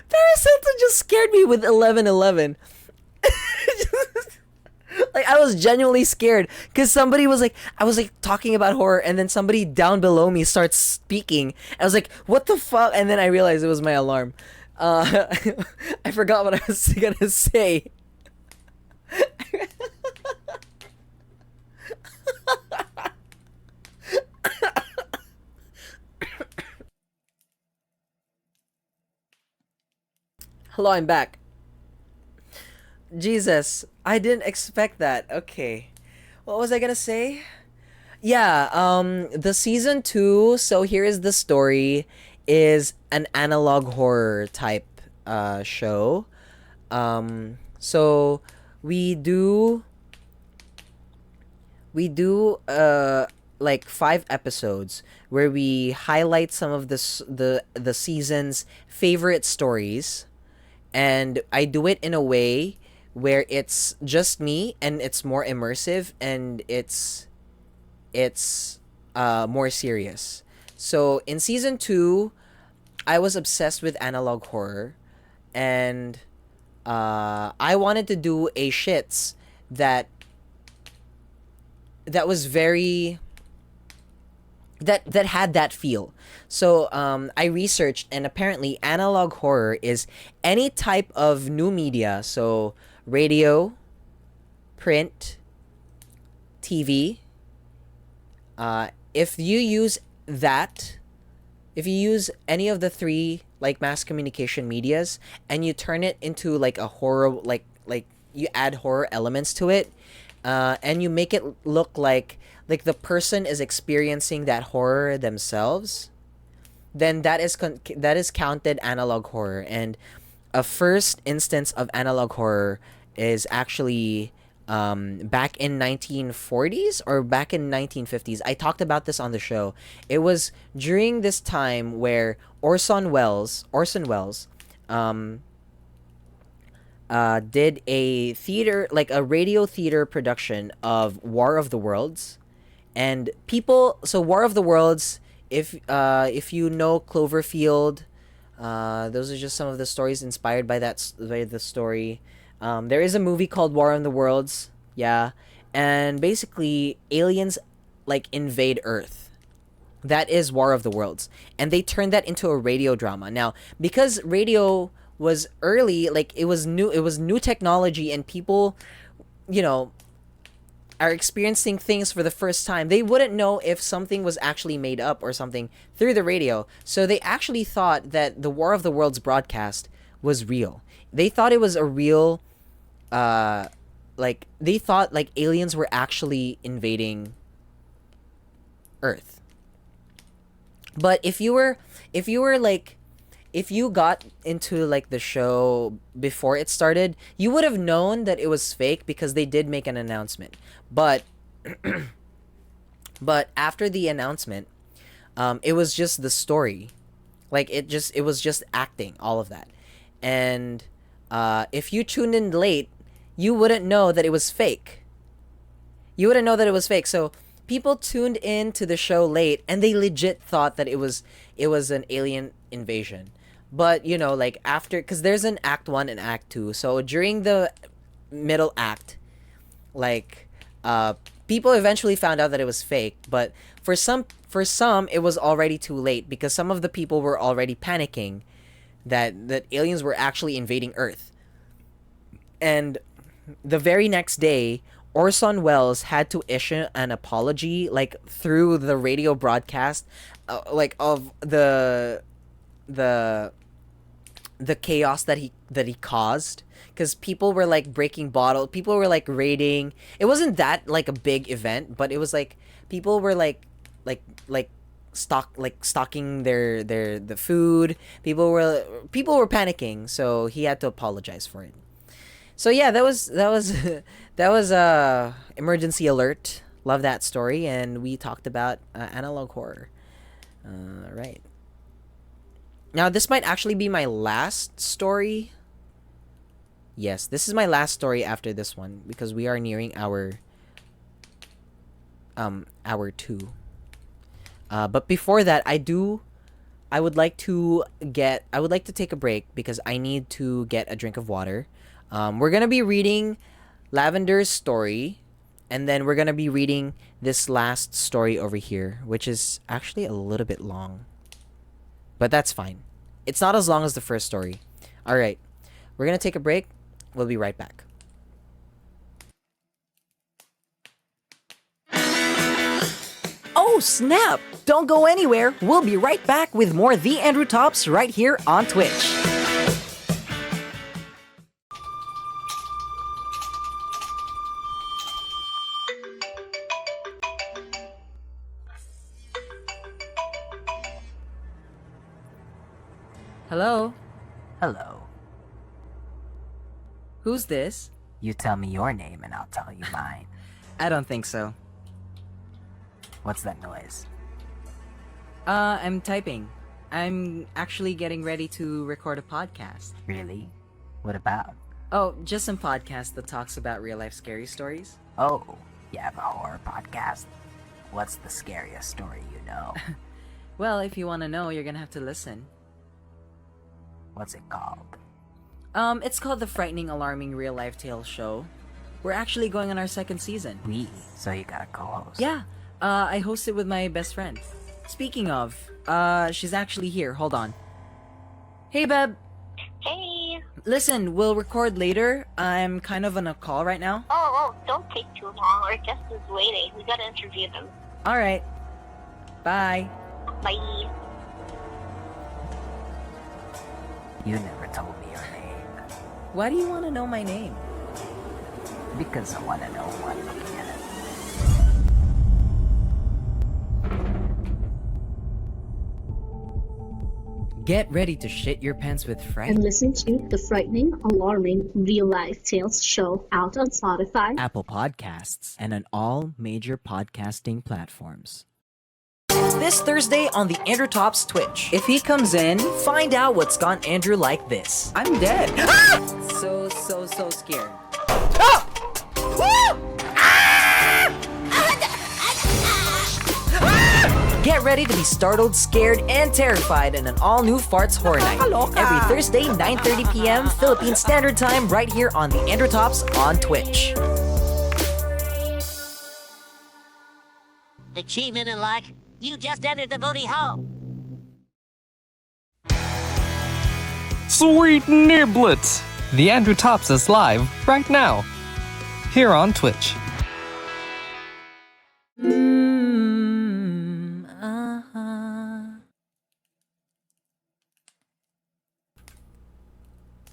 Paris Hilton just scared me with 11:11. Like I was genuinely scared because somebody was like, I was like talking about horror, and then somebody down below me starts speaking. I was like, what the fuck? And then I realized it was my alarm. I forgot what I was gonna say. Hello, I'm back. Jesus, I didn't expect that. Okay. What was I gonna say? Yeah, the season 2, so here is the story, is an analog horror type show. So we do like 5 episodes where we highlight some of the season's favorite stories, and I do it in a way where it's just me and it's more immersive and it's more serious. So in season 2, I was obsessed with analog horror, and I wanted to do a shits that was very that had that feel. So I researched, and apparently analog horror is any type of new media, so radio, print, TV. If you use that, if you use any of the 3 like mass communication medias and you turn it into like a horror, like you add horror elements to it, and you make it look like the person is experiencing that horror themselves, then that is counted analog horror. And a first instance of analog horror is actually back in 1940s or back in 1950s. I talked about this on the show. It was during this time where Orson Welles did a theater, like a radio theater production of War of the Worlds. And people, so War of the Worlds, if you know Cloverfield, those are just some of the stories inspired by by the story. There is a movie called War of the Worlds, yeah, and basically aliens like invade Earth. That is War of the Worlds, and they turned that into a radio drama. Now, because radio was early, like it was new technology, and people, you know, are experiencing things for the first time. They wouldn't know if something was actually made up or something through the radio. So they actually thought that the War of the Worlds broadcast was real. They thought it was a real, like they thought like aliens were actually invading Earth. But if you got into like the show before it started, you would have known that it was fake because they did make an announcement. But after the announcement, it was just the story. Like it was just acting, all of that. And if you tuned in late, you wouldn't know that it was fake. You wouldn't know that it was fake. So people tuned in to the show late, and they legit thought that it was an alien invasion. But you know, like after, because there's an act 1 and act 2. So during the middle act, like people eventually found out that it was fake. But for some it was already too late, because some of the people were already panicking that aliens were actually invading Earth. And the very next day, Orson Welles had to issue an apology, like through the radio broadcast, like of the chaos that he caused, because people were like breaking bottles, people were like raiding. It wasn't that like a big event, but it was like people were like stocking the food. People were panicking, so he had to apologize for it. So yeah, that was emergency alert. Love that story, and we talked about analog horror. Right. Now, this might actually be my last story. Yes, this is my last story after this one, because we are nearing hour 2. But before that, I would like to take a break because I need to get a drink of water. We're gonna be reading Lavender's story, and then we're gonna be reading this last story over here, which is actually a little bit long. But that's fine. It's not as long as the first story. Alright, we're gonna take a break. We'll be right back. Oh, snap! Don't go anywhere. We'll be right back with more The Andrew Tops right here on Twitch. Hello? Hello. Who's this? You tell me your name and I'll tell you mine. I don't think so. What's that noise? I'm typing. I'm actually getting ready to record a podcast. Really? What about? Oh, just some podcast that talks about real-life scary stories. Oh, you have a horror podcast? What's the scariest story you know? Well, if you want to know, you're gonna have to listen. What's it called? It's called the Frightening, Alarming Real Life Tales Show. We're actually going on our second season. So you got a co-host? Yeah, I host it with my best friend. Speaking of, she's actually here. Hold on. Hey, Beb. Hey. Listen, we'll record later. I'm kind of on a call right now. Oh, don't take too long. Our guest is waiting. We gotta interview them. Alright. Bye. Bye. You never told me your name. Why do you want to know my name? Because I want to know who I'm looking at. Get ready to shit your pants with fright. And listen to the frightening, alarming, real-life tales show out on Spotify, Apple Podcasts, and on all major podcasting platforms. This Thursday on the Andrew Tops Twitch. If he comes in, find out what's gone Andrew like this. I'm dead. Ah! So scared. Ah! Woo! Ah! Ah! Get ready to be startled, scared, and terrified in an all-new Farts Horror Night. Every Thursday, 9:30 p.m. Philippine Standard Time, right here on the Andrew Tops on Twitch. Achievement in luck. You just entered the booty hole. Sweet niblets! The Andrew Tops is live right now. Here on Twitch.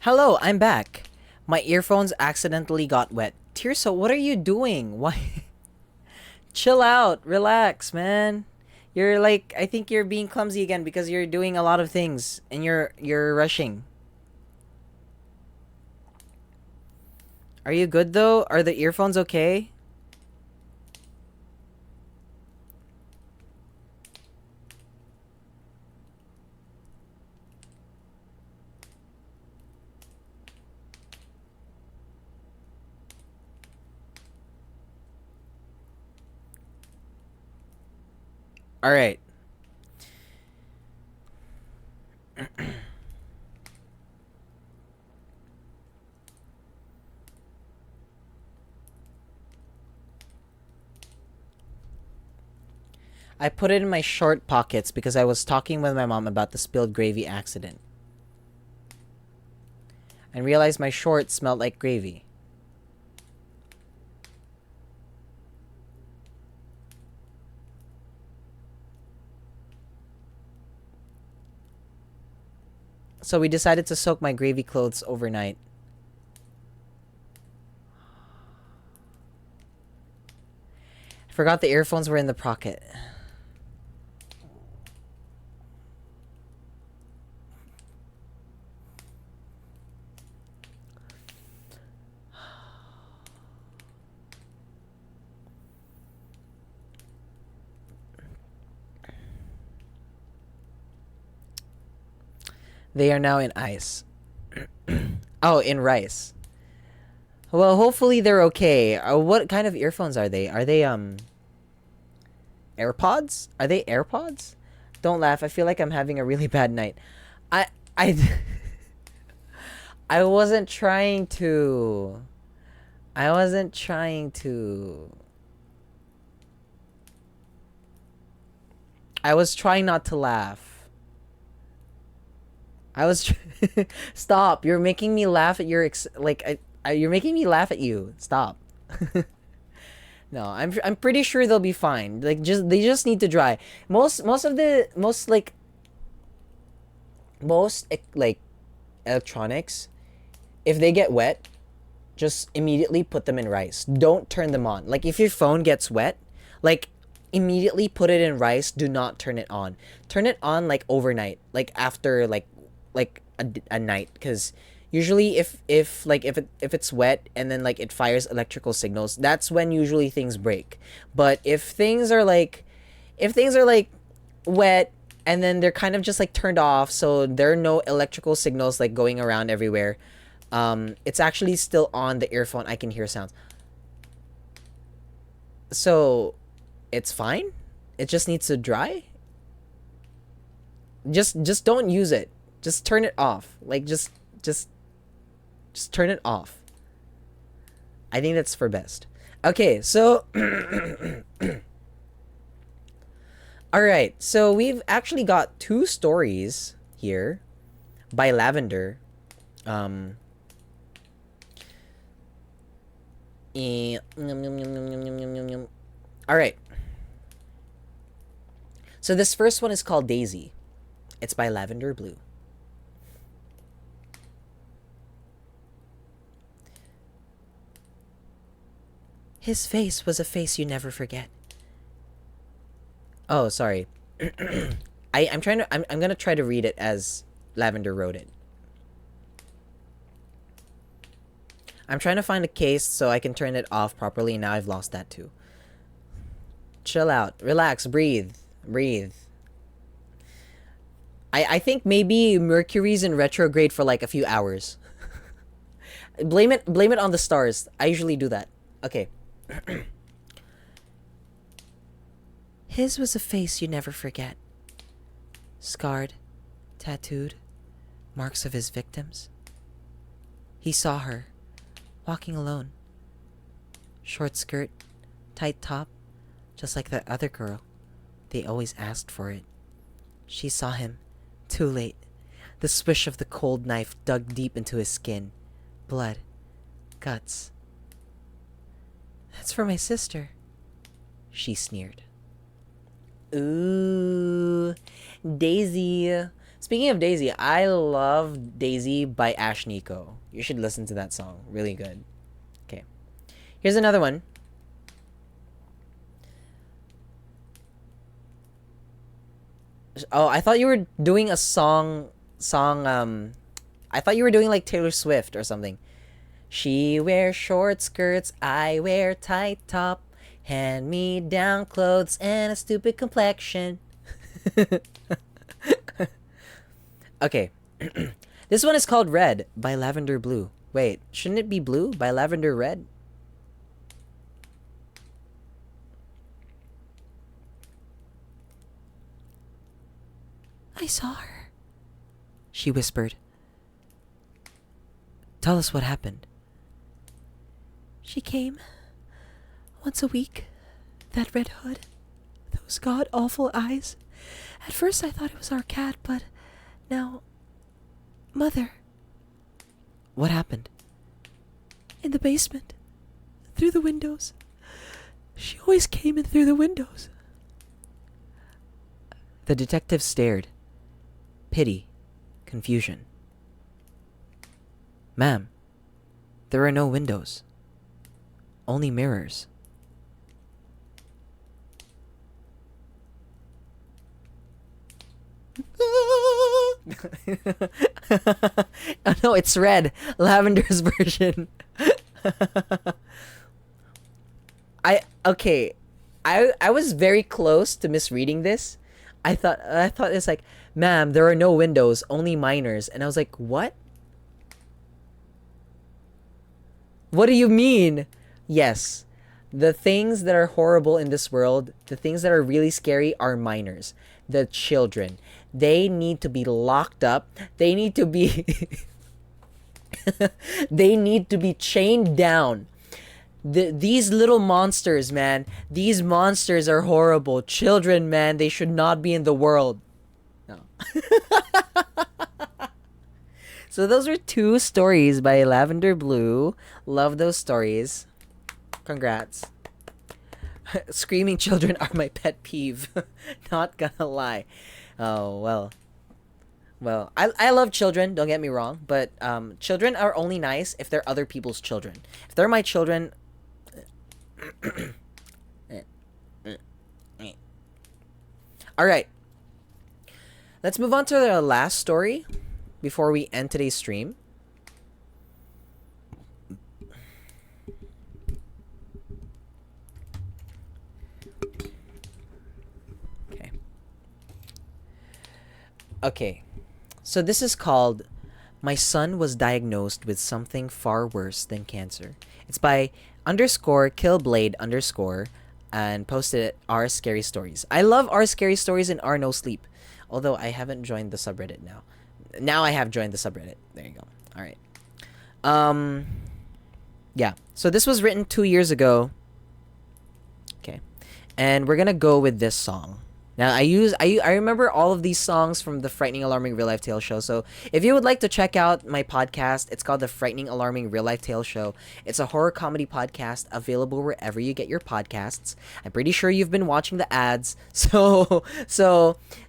Hello, I'm back. My earphones accidentally got wet. Tirsa, what are you doing? Why? Chill out. Relax, man. You're like, I think you're being clumsy again because you're doing a lot of things and you're rushing. Are you good though? Are the earphones okay? All right. I put it in my short pockets because I was talking with my mom about the spilled gravy accident. And realized my shorts smelled like gravy. So we decided to soak my gravy clothes overnight. I forgot the earphones were in the pocket. They are now in ice. Oh, in rice. Well, hopefully they're okay. What kind of earphones are they? Are they, AirPods? Are they AirPods? Don't laugh. I feel like I'm having a really bad night. I wasn't trying to... I wasn't trying to. I was trying not to laugh. I was. Stop! You're making me laugh at your you're making me laugh at you. Stop. No, I'm pretty sure they'll be fine. Like they just need to dry. Most electronics, if they get wet, just immediately put them in rice. Don't turn them on. Like if your phone gets wet, like immediately put it in rice. Do not turn it on. Turn it on like overnight, like after like a night, because usually if it's wet and then like it fires electrical signals, that's when usually things break. But if things are like wet and then they're kind of just like turned off, so there are no electrical signals like going around everywhere, it's actually still on the earphone. I can hear sounds, so it's fine. It just needs to dry. Just don't use it. Just turn it off. Like just turn it off. I think that's for best. Okay, so all right. So we've actually got 2 stories here by Lavender. All right. So this first one is called Daisy. It's by Lavender Blue. His face was a face you never forget. Oh, sorry. I'm gonna try to read it as Lavender wrote it. I'm trying to find a case so I can turn it off properly. Now I've lost that too. Chill out. Relax. Breathe. I think maybe Mercury's in retrograde for like a few hours. Blame it on the stars. I usually do that. Okay. His was a face you never forget. Scarred, tattooed, marks of his victims. He saw her, walking alone. Short skirt, tight top, just like that other girl. They always asked for it. She saw him, too late. The swish of the cold knife dug deep into his skin. Blood, guts. That's for my sister, she sneered. Ooh, Daisy. Speaking of Daisy, I love Daisy by Ash Nico. You should listen to that song. Really good. Okay. Here's another one. Oh, I thought you were doing a song, I thought you were doing like Taylor Swift or something. She wears short skirts, I wear tight top. Hand me down clothes and a stupid complexion. Okay. This one is called Red by Lavender Blue. Wait, shouldn't it be Blue by Lavender Red? I saw her, she whispered. Tell us what happened. She came once a week. That red hood, those god-awful eyes. At first I thought it was our cat, but now... Mother. What happened? In the basement. Through the windows. She always came in through the windows. The detective stared. Pity. Confusion. Ma'am, there are no windows. Only mirrors. Oh no, it's Red. Lavender's version. I was very close to misreading this. I thought it's like, ma'am, there are no windows, only minors. And I was like, what? What do you mean? Yes. The things that are horrible in this world, the things that are really scary are minors. The children. They need to be locked up. They need to be they need to be chained down. These little monsters, man. These monsters are horrible. Children, man, they should not be in the world. No. So those were 2 stories by Lavender Blue. Love those stories. Congrats. Screaming children are my pet peeve. Not gonna lie. Oh, well. Well, I love children, don't get me wrong, but children are only nice if they're other people's children. If they're my children... Alright. Let's move on to the last story before we end today's stream. Okay. Okay. So this is called My Son Was Diagnosed with Something Far Worse Than Cancer. It's by _killblade_ and posted at R Scary Stories. I love R Scary Stories and R No Sleep. Although I haven't joined the subreddit now. Now I have joined the subreddit. There you go. Alright. Yeah. So this was written 2 years ago. Okay. And we're gonna go with this song. Now, I remember all of these songs from the Frightening Alarming Real Life Tale Show. So, if you would like to check out my podcast, it's called the Frightening Alarming Real Life Tale Show. It's a horror comedy podcast available wherever you get your podcasts. I'm pretty sure you've been watching the ads. So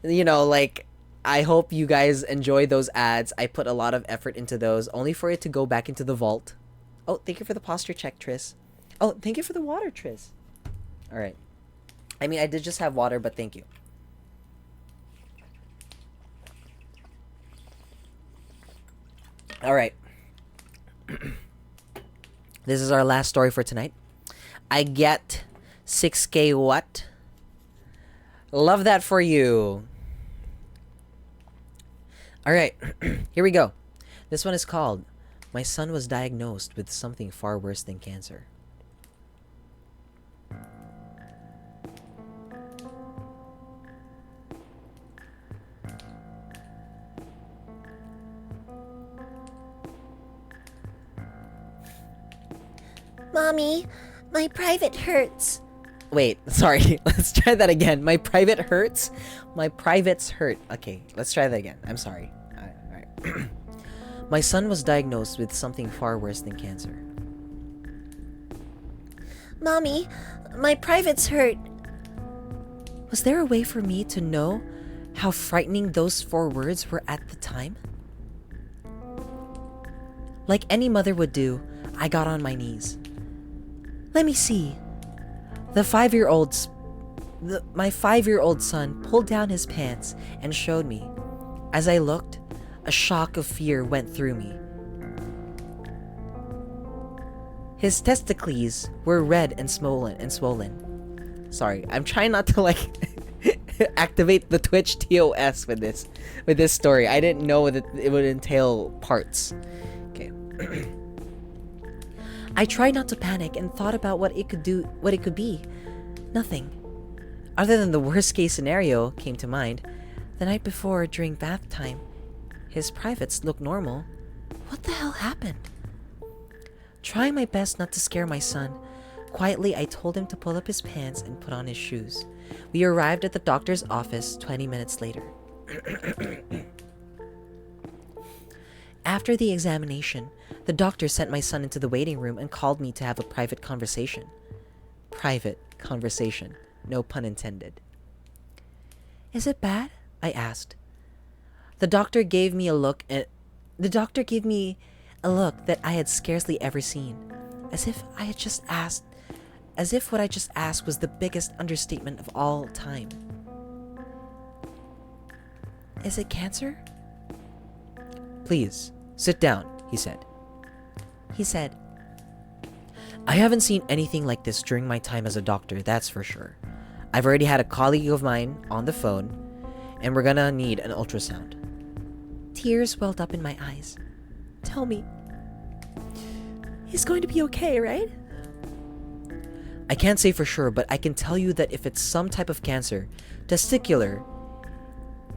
you know, like, I hope you guys enjoy those ads. I put a lot of effort into those, only for it to go back into the vault. Oh, thank you for the posture check, Tris. Oh, thank you for the water, Tris. All right. I mean, I did just have water, but thank you. All right. This is our last story for tonight. I get 6K what? Love that for you. All right. Here we go. This one is called My Son Was Diagnosed with Something Far Worse Than Cancer. Mommy, my private hurts. Wait, sorry. Let's try that again. My private hurts. My privates hurt. Okay, let's try that again. I'm sorry. All right. My son was diagnosed with something far worse than cancer. Mommy, my privates hurt. Was there a way for me to know how frightening those 4 words were at the time? Like any mother would do, I got on my knees. Let me see. My 5-year-old son pulled down his pants and showed me. As I looked, a shock of fear went through me. His testicles were red and swollen. Sorry, I'm trying not to activate the Twitch TOS with this story. I didn't know that it would entail parts. Okay. I tried not to panic and thought about what it could be. Nothing. Other than the worst case scenario came to mind. The night before, during bath time, his privates looked normal. What the hell happened? Trying my best not to scare my son, quietly I told him to pull up his pants and put on his shoes. We arrived at the doctor's office 20 minutes later. After the examination, the doctor sent my son into the waiting room and called me to have a private conversation. Private conversation, no pun intended. Is it bad? I asked. The doctor gave me a look that I had scarcely ever seen, as if what I just asked was the biggest understatement of all time. Is it cancer? Please, sit down, he said. I haven't seen anything like this during my time as a doctor, that's for sure. I've already had a colleague of mine on the phone, and we're gonna need an ultrasound. Tears welled up in my eyes. Tell me, he's going to be okay, right? I can't say for sure, but I can tell you that if it's some type of cancer, testicular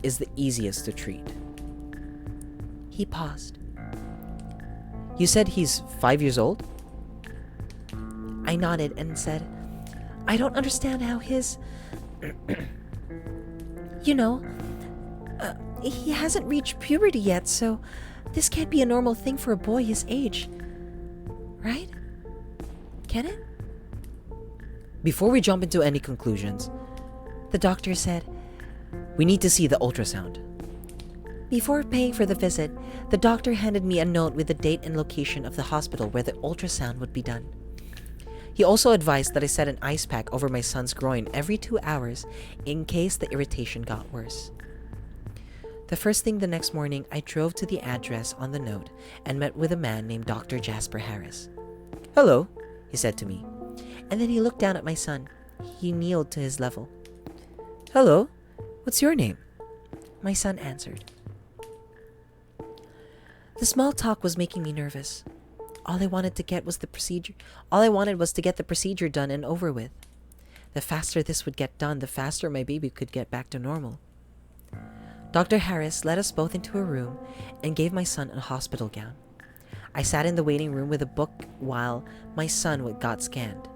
is the easiest to treat. He paused. You said he's 5 years old? I nodded and said, I don't understand how his... You know, he hasn't reached puberty yet, so this can't be a normal thing for a boy his age. Right? Can it? Before we jump into any conclusions, The doctor said. we need to see the ultrasound. Before paying for the visit, the doctor handed me a note with the date and location of the hospital where the ultrasound would be done. He also advised that I set an ice pack over my son's groin every 2 hours in case the irritation got worse. The first thing the next morning, I drove to the address on the note and met with a man named Dr. Jasper Harris. Hello, he said to me, and then he looked down at my son. He kneeled to his level. Hello, what's your name? My son answered. The small talk was making me nervous. All I wanted was to get the procedure done and over with. The faster this would get done, the faster my baby could get back to normal. Dr. Harris led us both into a room and gave my son a hospital gown. I sat in the waiting room with a book while my son got scanned.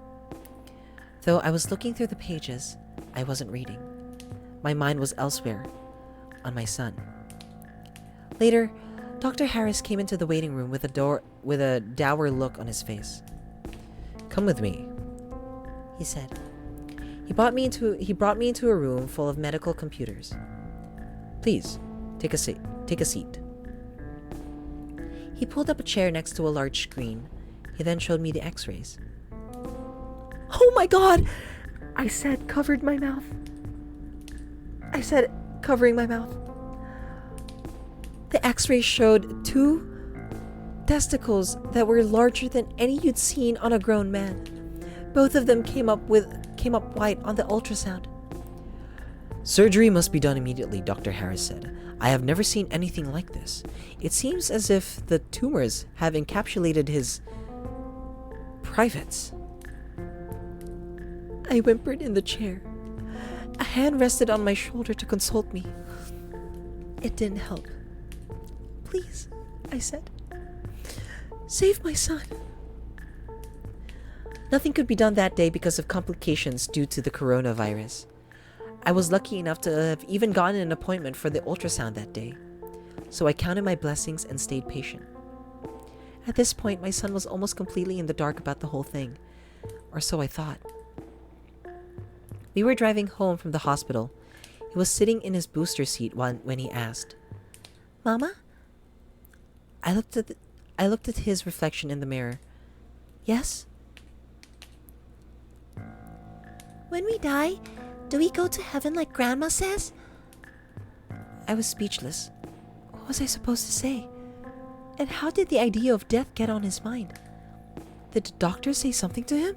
Though I was looking through the pages, I wasn't reading. My mind was elsewhere, on my son. Later, Dr. Harris came into the waiting room with a dour look on his face. Come with me, he said. He brought me into a room full of medical computers. Please, take a seat. He pulled up a chair next to a large screen. He then showed me the x-rays. Oh my God! I said, covering my mouth. The x-rays showed 2 testicles that were larger than any you'd seen on a grown man. Both of them came up white on the ultrasound. Surgery must be done immediately, Dr. Harris said. I have never seen anything like this. It seems as if the tumors have encapsulated his privates. I whimpered in the chair. A hand rested on my shoulder to console me. It didn't help. Please, I said. Save my son. Nothing could be done that day because of complications due to the coronavirus. I was lucky enough to have even gotten an appointment for the ultrasound that day, so I counted my blessings and stayed patient. At this point, my son was almost completely in the dark about the whole thing, or so I thought. We were driving home from the hospital. He was sitting in his booster seat when he asked, Mama? I looked at his reflection in the mirror. Yes? When we die, do we go to heaven like Grandma says? I was speechless. What was I supposed to say? And how did the idea of death get on his mind? Did the doctor say something to him?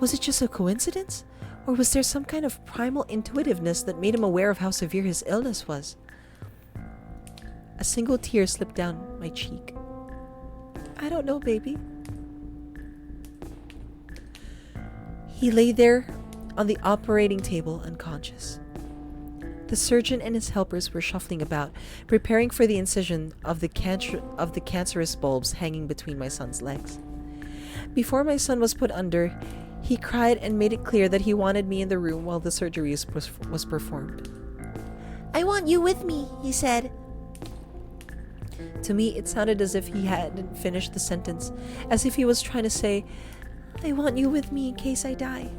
Was it just a coincidence? Or was there some kind of primal intuitiveness that made him aware of how severe his illness was? A single tear slipped down my cheek. I don't know, baby. He lay there on the operating table unconscious. The surgeon and his helpers were shuffling about, preparing for the incision of the cancerous bulbs hanging between my son's legs. Before my son was put under, he cried and made it clear that he wanted me in the room while the surgery was performed. I want you with me, he said. To me, it sounded as if he hadn't finished the sentence, as if he was trying to say, I want you with me in case I die.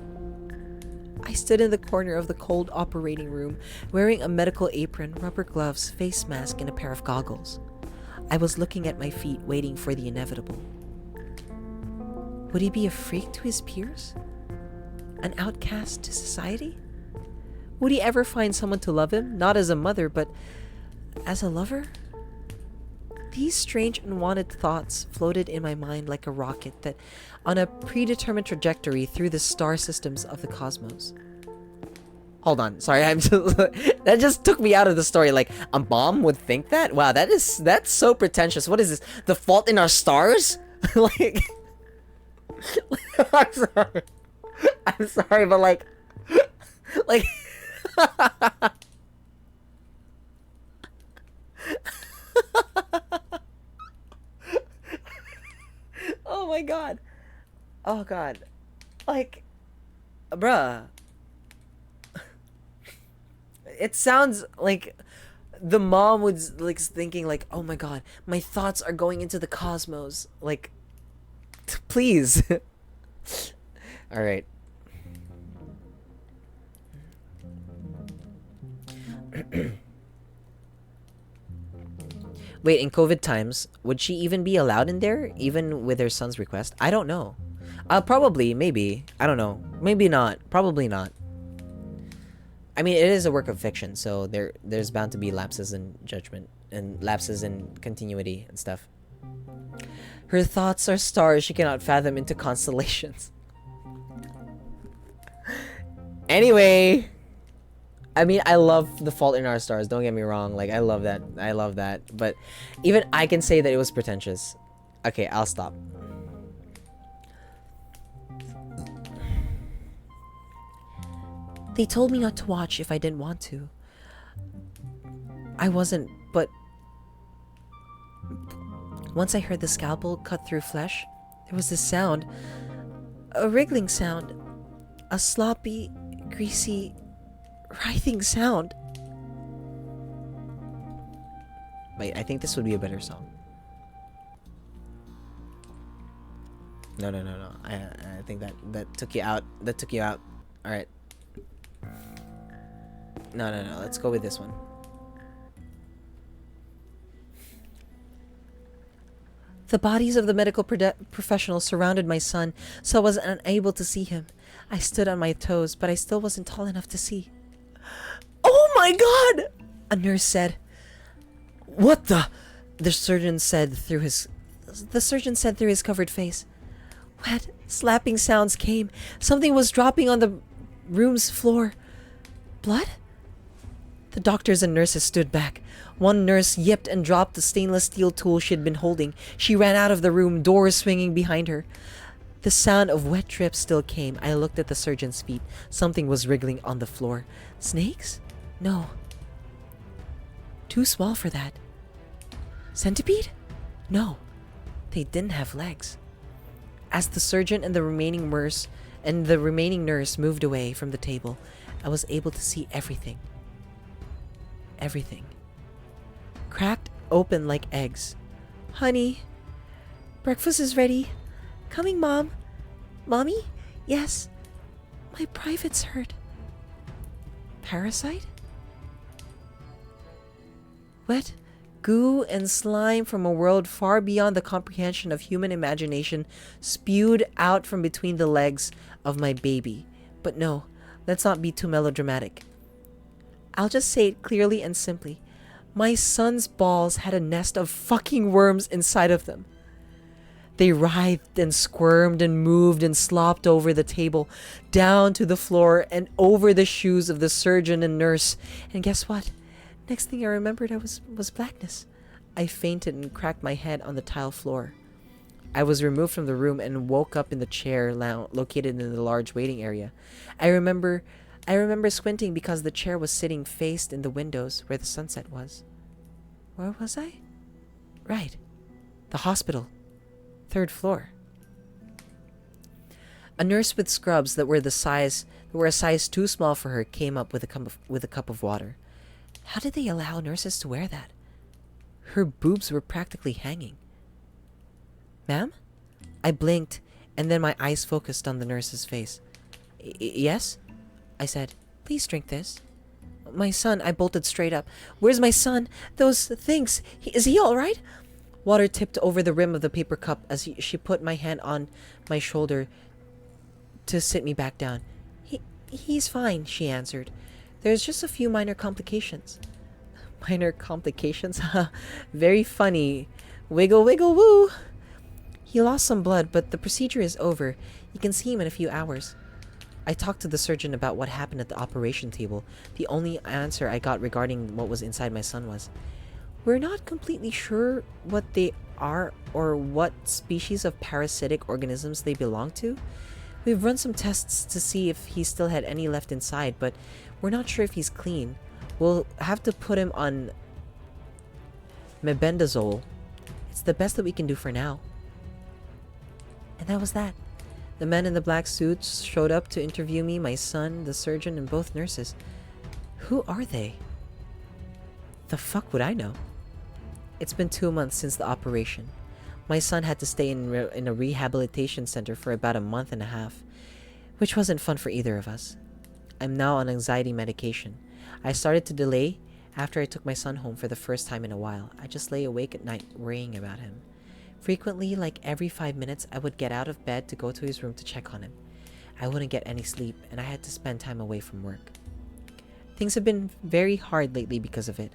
I stood in the corner of the cold operating room, wearing a medical apron, rubber gloves, face mask, and a pair of goggles. I was looking at my feet, waiting for the inevitable. Would he be a freak to his peers? An outcast to society? Would he ever find someone to love him, not as a mother, but as a lover? These strange, unwanted thoughts floated in my mind like a rocket that on a predetermined trajectory through the star systems of the cosmos. Hold on, sorry, that just took me out of the story. Like, a mom would think that? Wow, that's so pretentious. What is this? The Fault in Our Stars? Like, I'm sorry, but like, oh my god. Oh god. Like, bruh. It sounds like the mom was like thinking like, oh my god, my thoughts are going into the cosmos. Like, please. All right. Wait, in COVID times, would she even be allowed in there, even with her son's request? I don't know. Probably, maybe. I don't know. Maybe not. Probably not. I mean, it is a work of fiction, so there's bound to be lapses in judgment and lapses in continuity and stuff. Her thoughts are stars she cannot fathom into constellations. Anyway, I mean, I love The Fault in Our Stars. Don't get me wrong. Like, I love that. I love that. But even I can say that it was pretentious. Okay, I'll stop. They told me not to watch if I didn't want to. I wasn't, but once I heard the scalpel cut through flesh, there was this sound. A wriggling sound. A sloppy, greasy, writhing sound. Wait, I think this would be a better song. No. I think that took you out. That took you out. All right. No. Let's go with this one. The bodies of the medical professionals surrounded my son, so I was unable to see him. I stood on my toes, but I still wasn't tall enough to see. Oh my god! A nurse said. What the? The surgeon said through his covered face. Wet, slapping sounds came. Something was dropping on the room's floor. Blood? The doctors and nurses stood back. One nurse yipped and dropped the stainless steel tool she had been holding. She ran out of the room, doors swinging behind her. The sound of wet drips still came. I looked at the surgeon's feet. Something was wriggling on the floor. Snakes? No. Too small for that. Centipede? No. They didn't have legs. As the surgeon and the remaining nurse moved away from the table, I was able to see everything. Everything. Cracked open like eggs. Honey, breakfast is ready. Coming, Mom. Mommy? Yes. My private's hurt. Parasite? Wet, goo, and slime from a world far beyond the comprehension of human imagination spewed out from between the legs of my baby. But no, let's not be too melodramatic. I'll just say it clearly and simply. My son's balls had a nest of fucking worms inside of them. They writhed and squirmed and moved and slopped over the table, down to the floor and over the shoes of the surgeon and nurse. And guess what? Next thing I remembered was blackness. I fainted and cracked my head on the tile floor. I was removed from the room and woke up in the chair located in the large waiting area. I remember squinting because the chair was sitting faced in the windows where the sunset was. Where was I? Right. The hospital. 3rd floor. A nurse with scrubs that were a size too small for her came up with a cup of water. How did they allow nurses to wear that? Her boobs were practically hanging. Ma'am? I blinked, and then my eyes focused on the nurse's face. Yes? I said, please drink this. My son, I bolted straight up. Where's my son? Those things. Is he all right? Water tipped over the rim of the paper cup as she put my hand on my shoulder to sit me back down. He's fine, she answered. There's just a few minor complications. Minor complications? Very funny. Wiggle, wiggle, woo! He lost some blood, but the procedure is over. You can see him in a few hours. I talked to the surgeon about what happened at the operation table. The only answer I got regarding what was inside my son was, we're not completely sure what they are or what species of parasitic organisms they belong to. We've run some tests to see if he still had any left inside, but we're not sure if he's clean. We'll have to put him on mebendazole. It's the best that we can do for now. And that was that. The men in the black suits showed up to interview me, my son, the surgeon, and both nurses. Who are they? The fuck would I know? It's been 2 months since the operation. My son had to stay in a rehabilitation center for about a month and a half, which wasn't fun for either of us. I'm now on anxiety medication. I started to delay after I took my son home for the first time in a while. I just lay awake at night worrying about him. Frequently, like every 5 minutes, I would get out of bed to go to his room to check on him. I wouldn't get any sleep, and I had to spend time away from work. Things have been very hard lately because of it.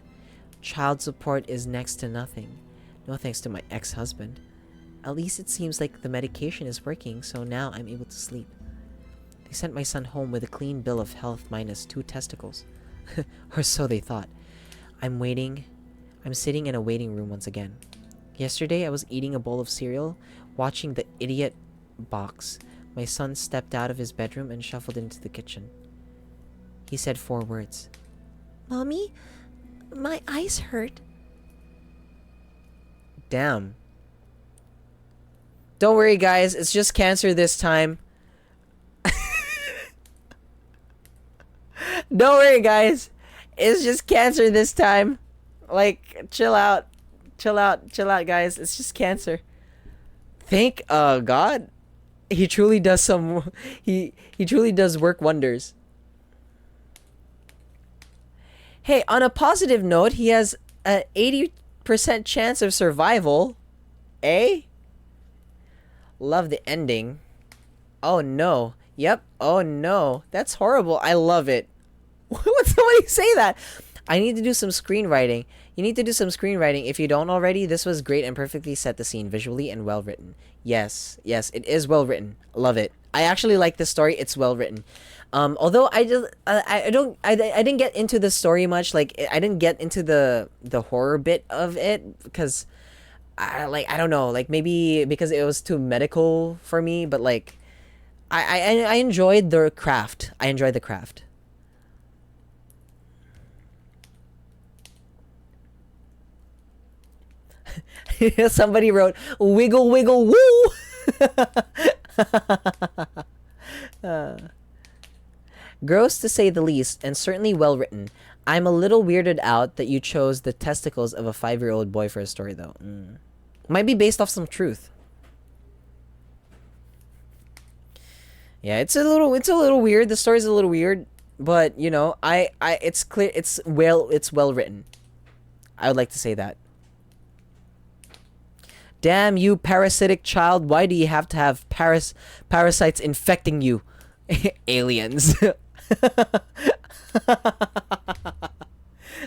Child support is next to nothing. No thanks to my ex-husband. At least it seems like the medication is working, so now I'm able to sleep. They sent my son home with a clean bill of health minus 2 testicles. Or so they thought. I'm sitting in a waiting room once again. Yesterday, I was eating a bowl of cereal, watching the idiot box. My son stepped out of his bedroom and shuffled into the kitchen. He said 4 words. Mommy, my eyes hurt. Damn. Don't worry, guys. It's just cancer this time. Don't worry, guys. It's just cancer this time. Like, chill out. Chill out, guys. It's just cancer. Thank God. He truly does he truly does work wonders. Hey, on a positive note, he has an 80% chance of survival. Eh? Love the ending. Oh no. Yep. Oh no. That's horrible. I love it. Would somebody say that? I need to do some screenwriting. You need to do some screenwriting. If you don't already, this was great and perfectly set the scene visually and well written. Yes, it is well written. Love it. I actually like this story. It's well written. Although I didn't get into the story much. Like, I didn't get into the horror bit of it because I don't know, like maybe because it was too medical for me. But like, I enjoyed the craft. I enjoyed the craft. Somebody wrote, wiggle, wiggle, woo! Gross to say the least, and certainly well written. I'm a little weirded out that you chose the testicles of a 5-year-old boy for a story, though. Might be based off some truth. Yeah, it's a little weird. The story's a little weird, but you know, it's clear, it's well written. I would like to say that. Damn you, parasitic child! Why do you have to have parasites infecting you? Aliens.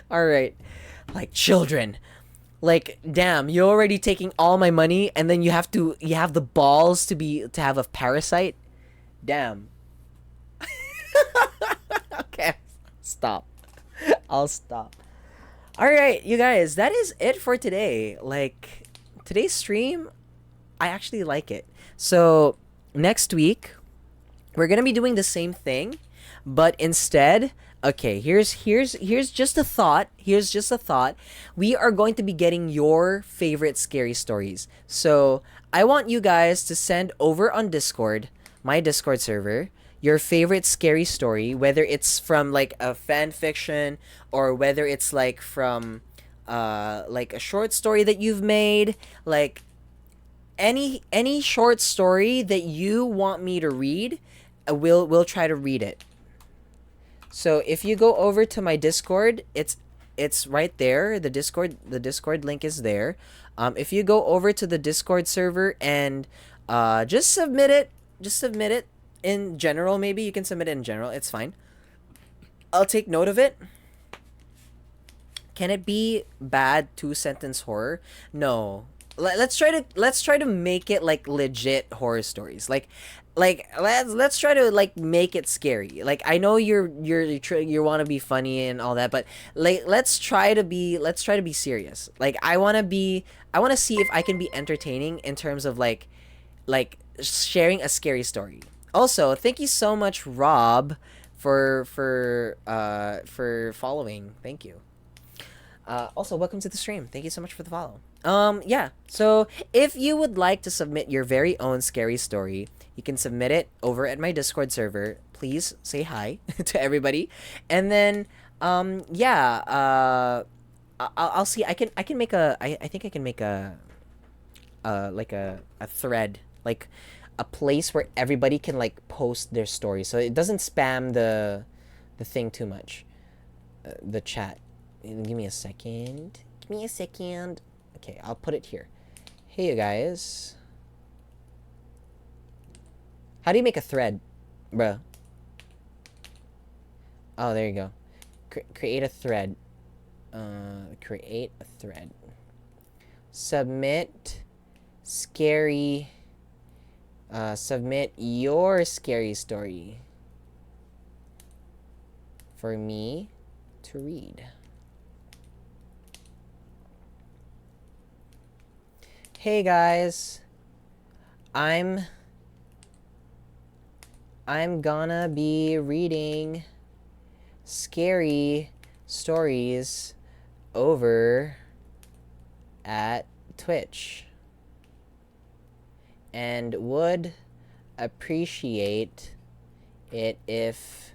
Alright. Like, children. Like, damn, you're already taking all my money and then you have the balls to have a parasite? Damn. Okay. Stop. I'll stop. Alright, you guys, that is it for today. Like, today's stream, I actually like it. So, next week, we're gonna be doing the same thing, but instead, okay, here's just a thought. Here's just a thought. We are going to be getting your favorite scary stories. So, I want you guys to send over on Discord, my Discord server, your favorite scary story, whether it's from like a fan fiction or whether it's like from like a short story that you've made, like any short story that you want me to read, we'll try to read it. So if you go over to my Discord, it's right there. The Discord link is there. If you go over to the Discord server and just submit it in general. Maybe you can submit it in general. It's fine. I'll take note of it. Can it be bad 2-sentence horror? No. Let's try to make it like legit horror stories. Like let's try to like make it scary. Like, I know you want to be funny and all that, but like let's try to be serious. Like, I want to see if I can be entertaining in terms of like sharing a scary story. Also, thank you so much, Rob, for following. Thank you. Also, welcome to the stream. Thank you so much for the follow. Yeah. So, if you would like to submit your very own scary story, you can submit it over at my Discord server. Please say hi to everybody, and then, yeah. I'll see. I can make a. I think I can make a. Like a thread, like a place where everybody can like post their story, so it doesn't spam the thing too much. The chat. Give me a second. Give me a second. Okay, I'll put it here. Hey, you guys. How do you make a thread, bruh? Oh, there you go. Create a thread. Create a thread. Submit scary. Submit your scary story for me to read. Hey guys, I'm gonna be reading scary stories over at Twitch and would appreciate it if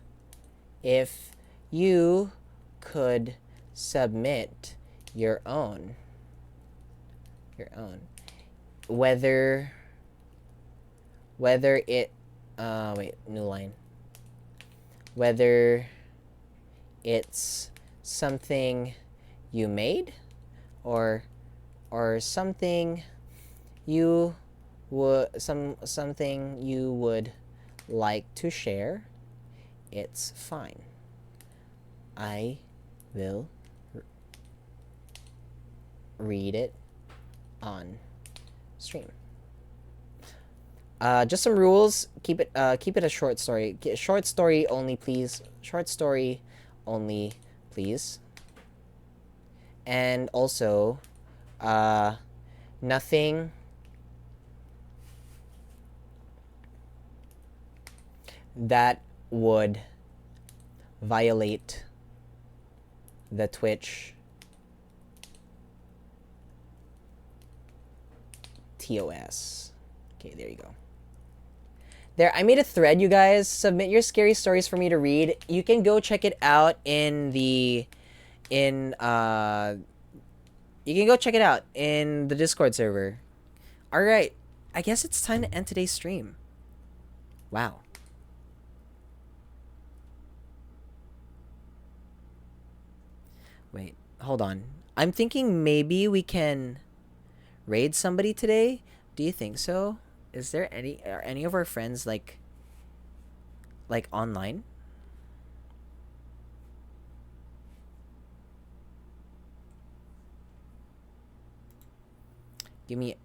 you could submit your own. Whether it wait, new line. Whether it's something you made or something you something you would like to share, it's fine. I will read it on stream. Just some rules. Keep it a short story. Short story only, please. Short story only, please. And also, nothing that would violate the Twitch TOS. Okay, there you go. There, I made a thread, you guys. Submit your scary stories for me to read. You can go check it out in the you can go check it out in the Discord server. All right, I guess it's time to end today's stream. Wow. Wait, hold on. I'm thinking maybe we can raid somebody today. Do you think so? Is there are any of our friends like online? Give me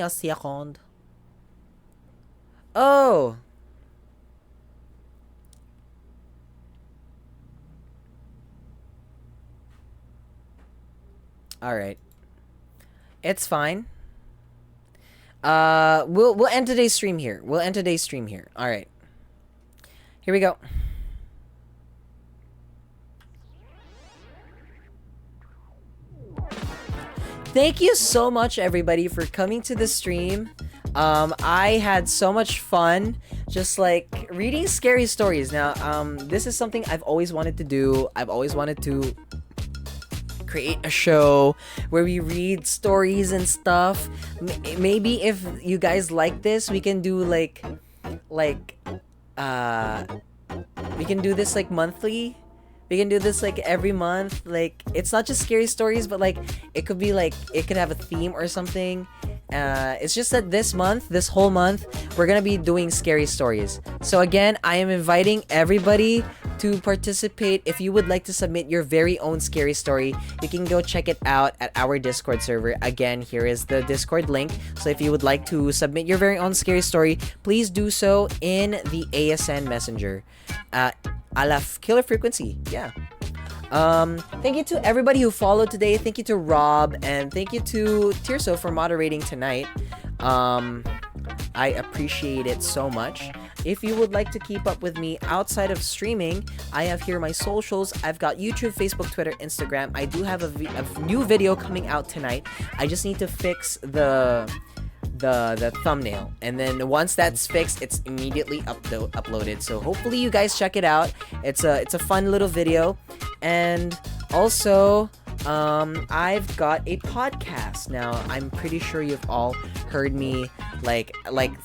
a second. Oh. All right. It's fine. We'll end today's stream here. All right. Here we go. Thank you so much, everybody, for coming to the stream. I had so much fun just like reading scary stories. Now, this is something I've always wanted to do. I've always wanted to create a show where we read stories and stuff. Maybe if you guys like this, we can do we can do this like monthly. We can do this like every month. Like, it's not just scary stories, but like it could be like it could have a theme or something. It's just that this whole month, we're gonna be doing scary stories. So again, I am inviting everybody to participate. If you would like to submit your very own scary story, you can go check it out at our Discord server. Again, here is the Discord link. So if you would like to submit your very own scary story, please do so in the ASN Messenger. Killer Frequency. Yeah. Thank you to everybody who followed today. Thank you to Rob, and thank you to Tirso for moderating tonight. I appreciate it so much. If you would like to keep up with me outside of streaming, I have here my socials. I've got YouTube, Facebook, Twitter, Instagram. I do have a new video coming out tonight. I just need to fix the thumbnail, and then once that's fixed, it's immediately uploaded. So hopefully you guys check it out. It's a fun little video. And also, I've got a podcast now. I'm pretty sure you've all heard me like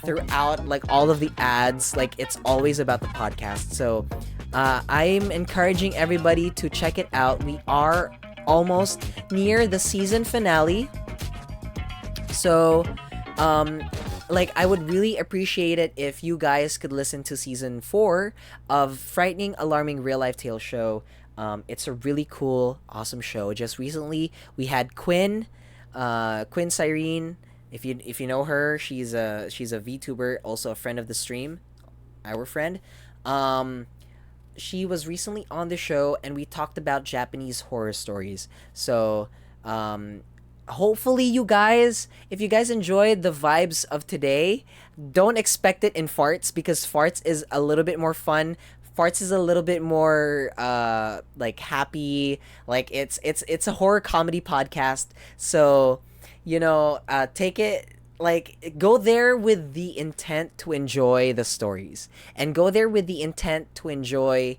throughout like all of the ads. Like, it's always about the podcast. So I'm encouraging everybody to check it out. We are almost near the season finale, so like, I would really appreciate it if you guys could listen to season 4 of Frightening Alarming Real Life Tales show. It's a really cool, awesome show. Just recently we had Quinn Cyrene. If you know her, she's a VTuber, also a friend of the stream, our friend. She was recently on the show, and we talked about Japanese horror stories. So hopefully you guys, if you guys enjoyed the vibes of today, don't expect it in farts, because farts is a little bit more fun. Farts is a little bit more like happy. Like, it's a horror comedy podcast. So, take it, like, go there with the intent to enjoy the stories, and go there with the intent to enjoy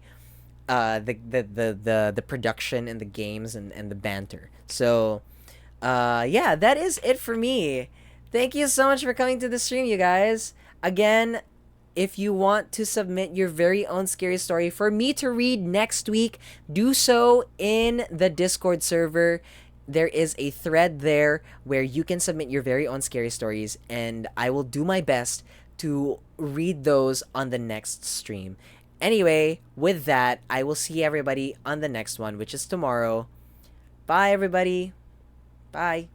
the production and the games and the banter. So yeah, that is it for me. Thank you so much for coming to the stream, you guys. Again, if you want to submit your very own scary story for me to read next week, do so in the Discord server. There is a thread there where you can submit your very own scary stories, and I will do my best to read those on the next stream. Anyway, with that, I will see everybody on the next one, which is tomorrow. Bye, everybody. Bye.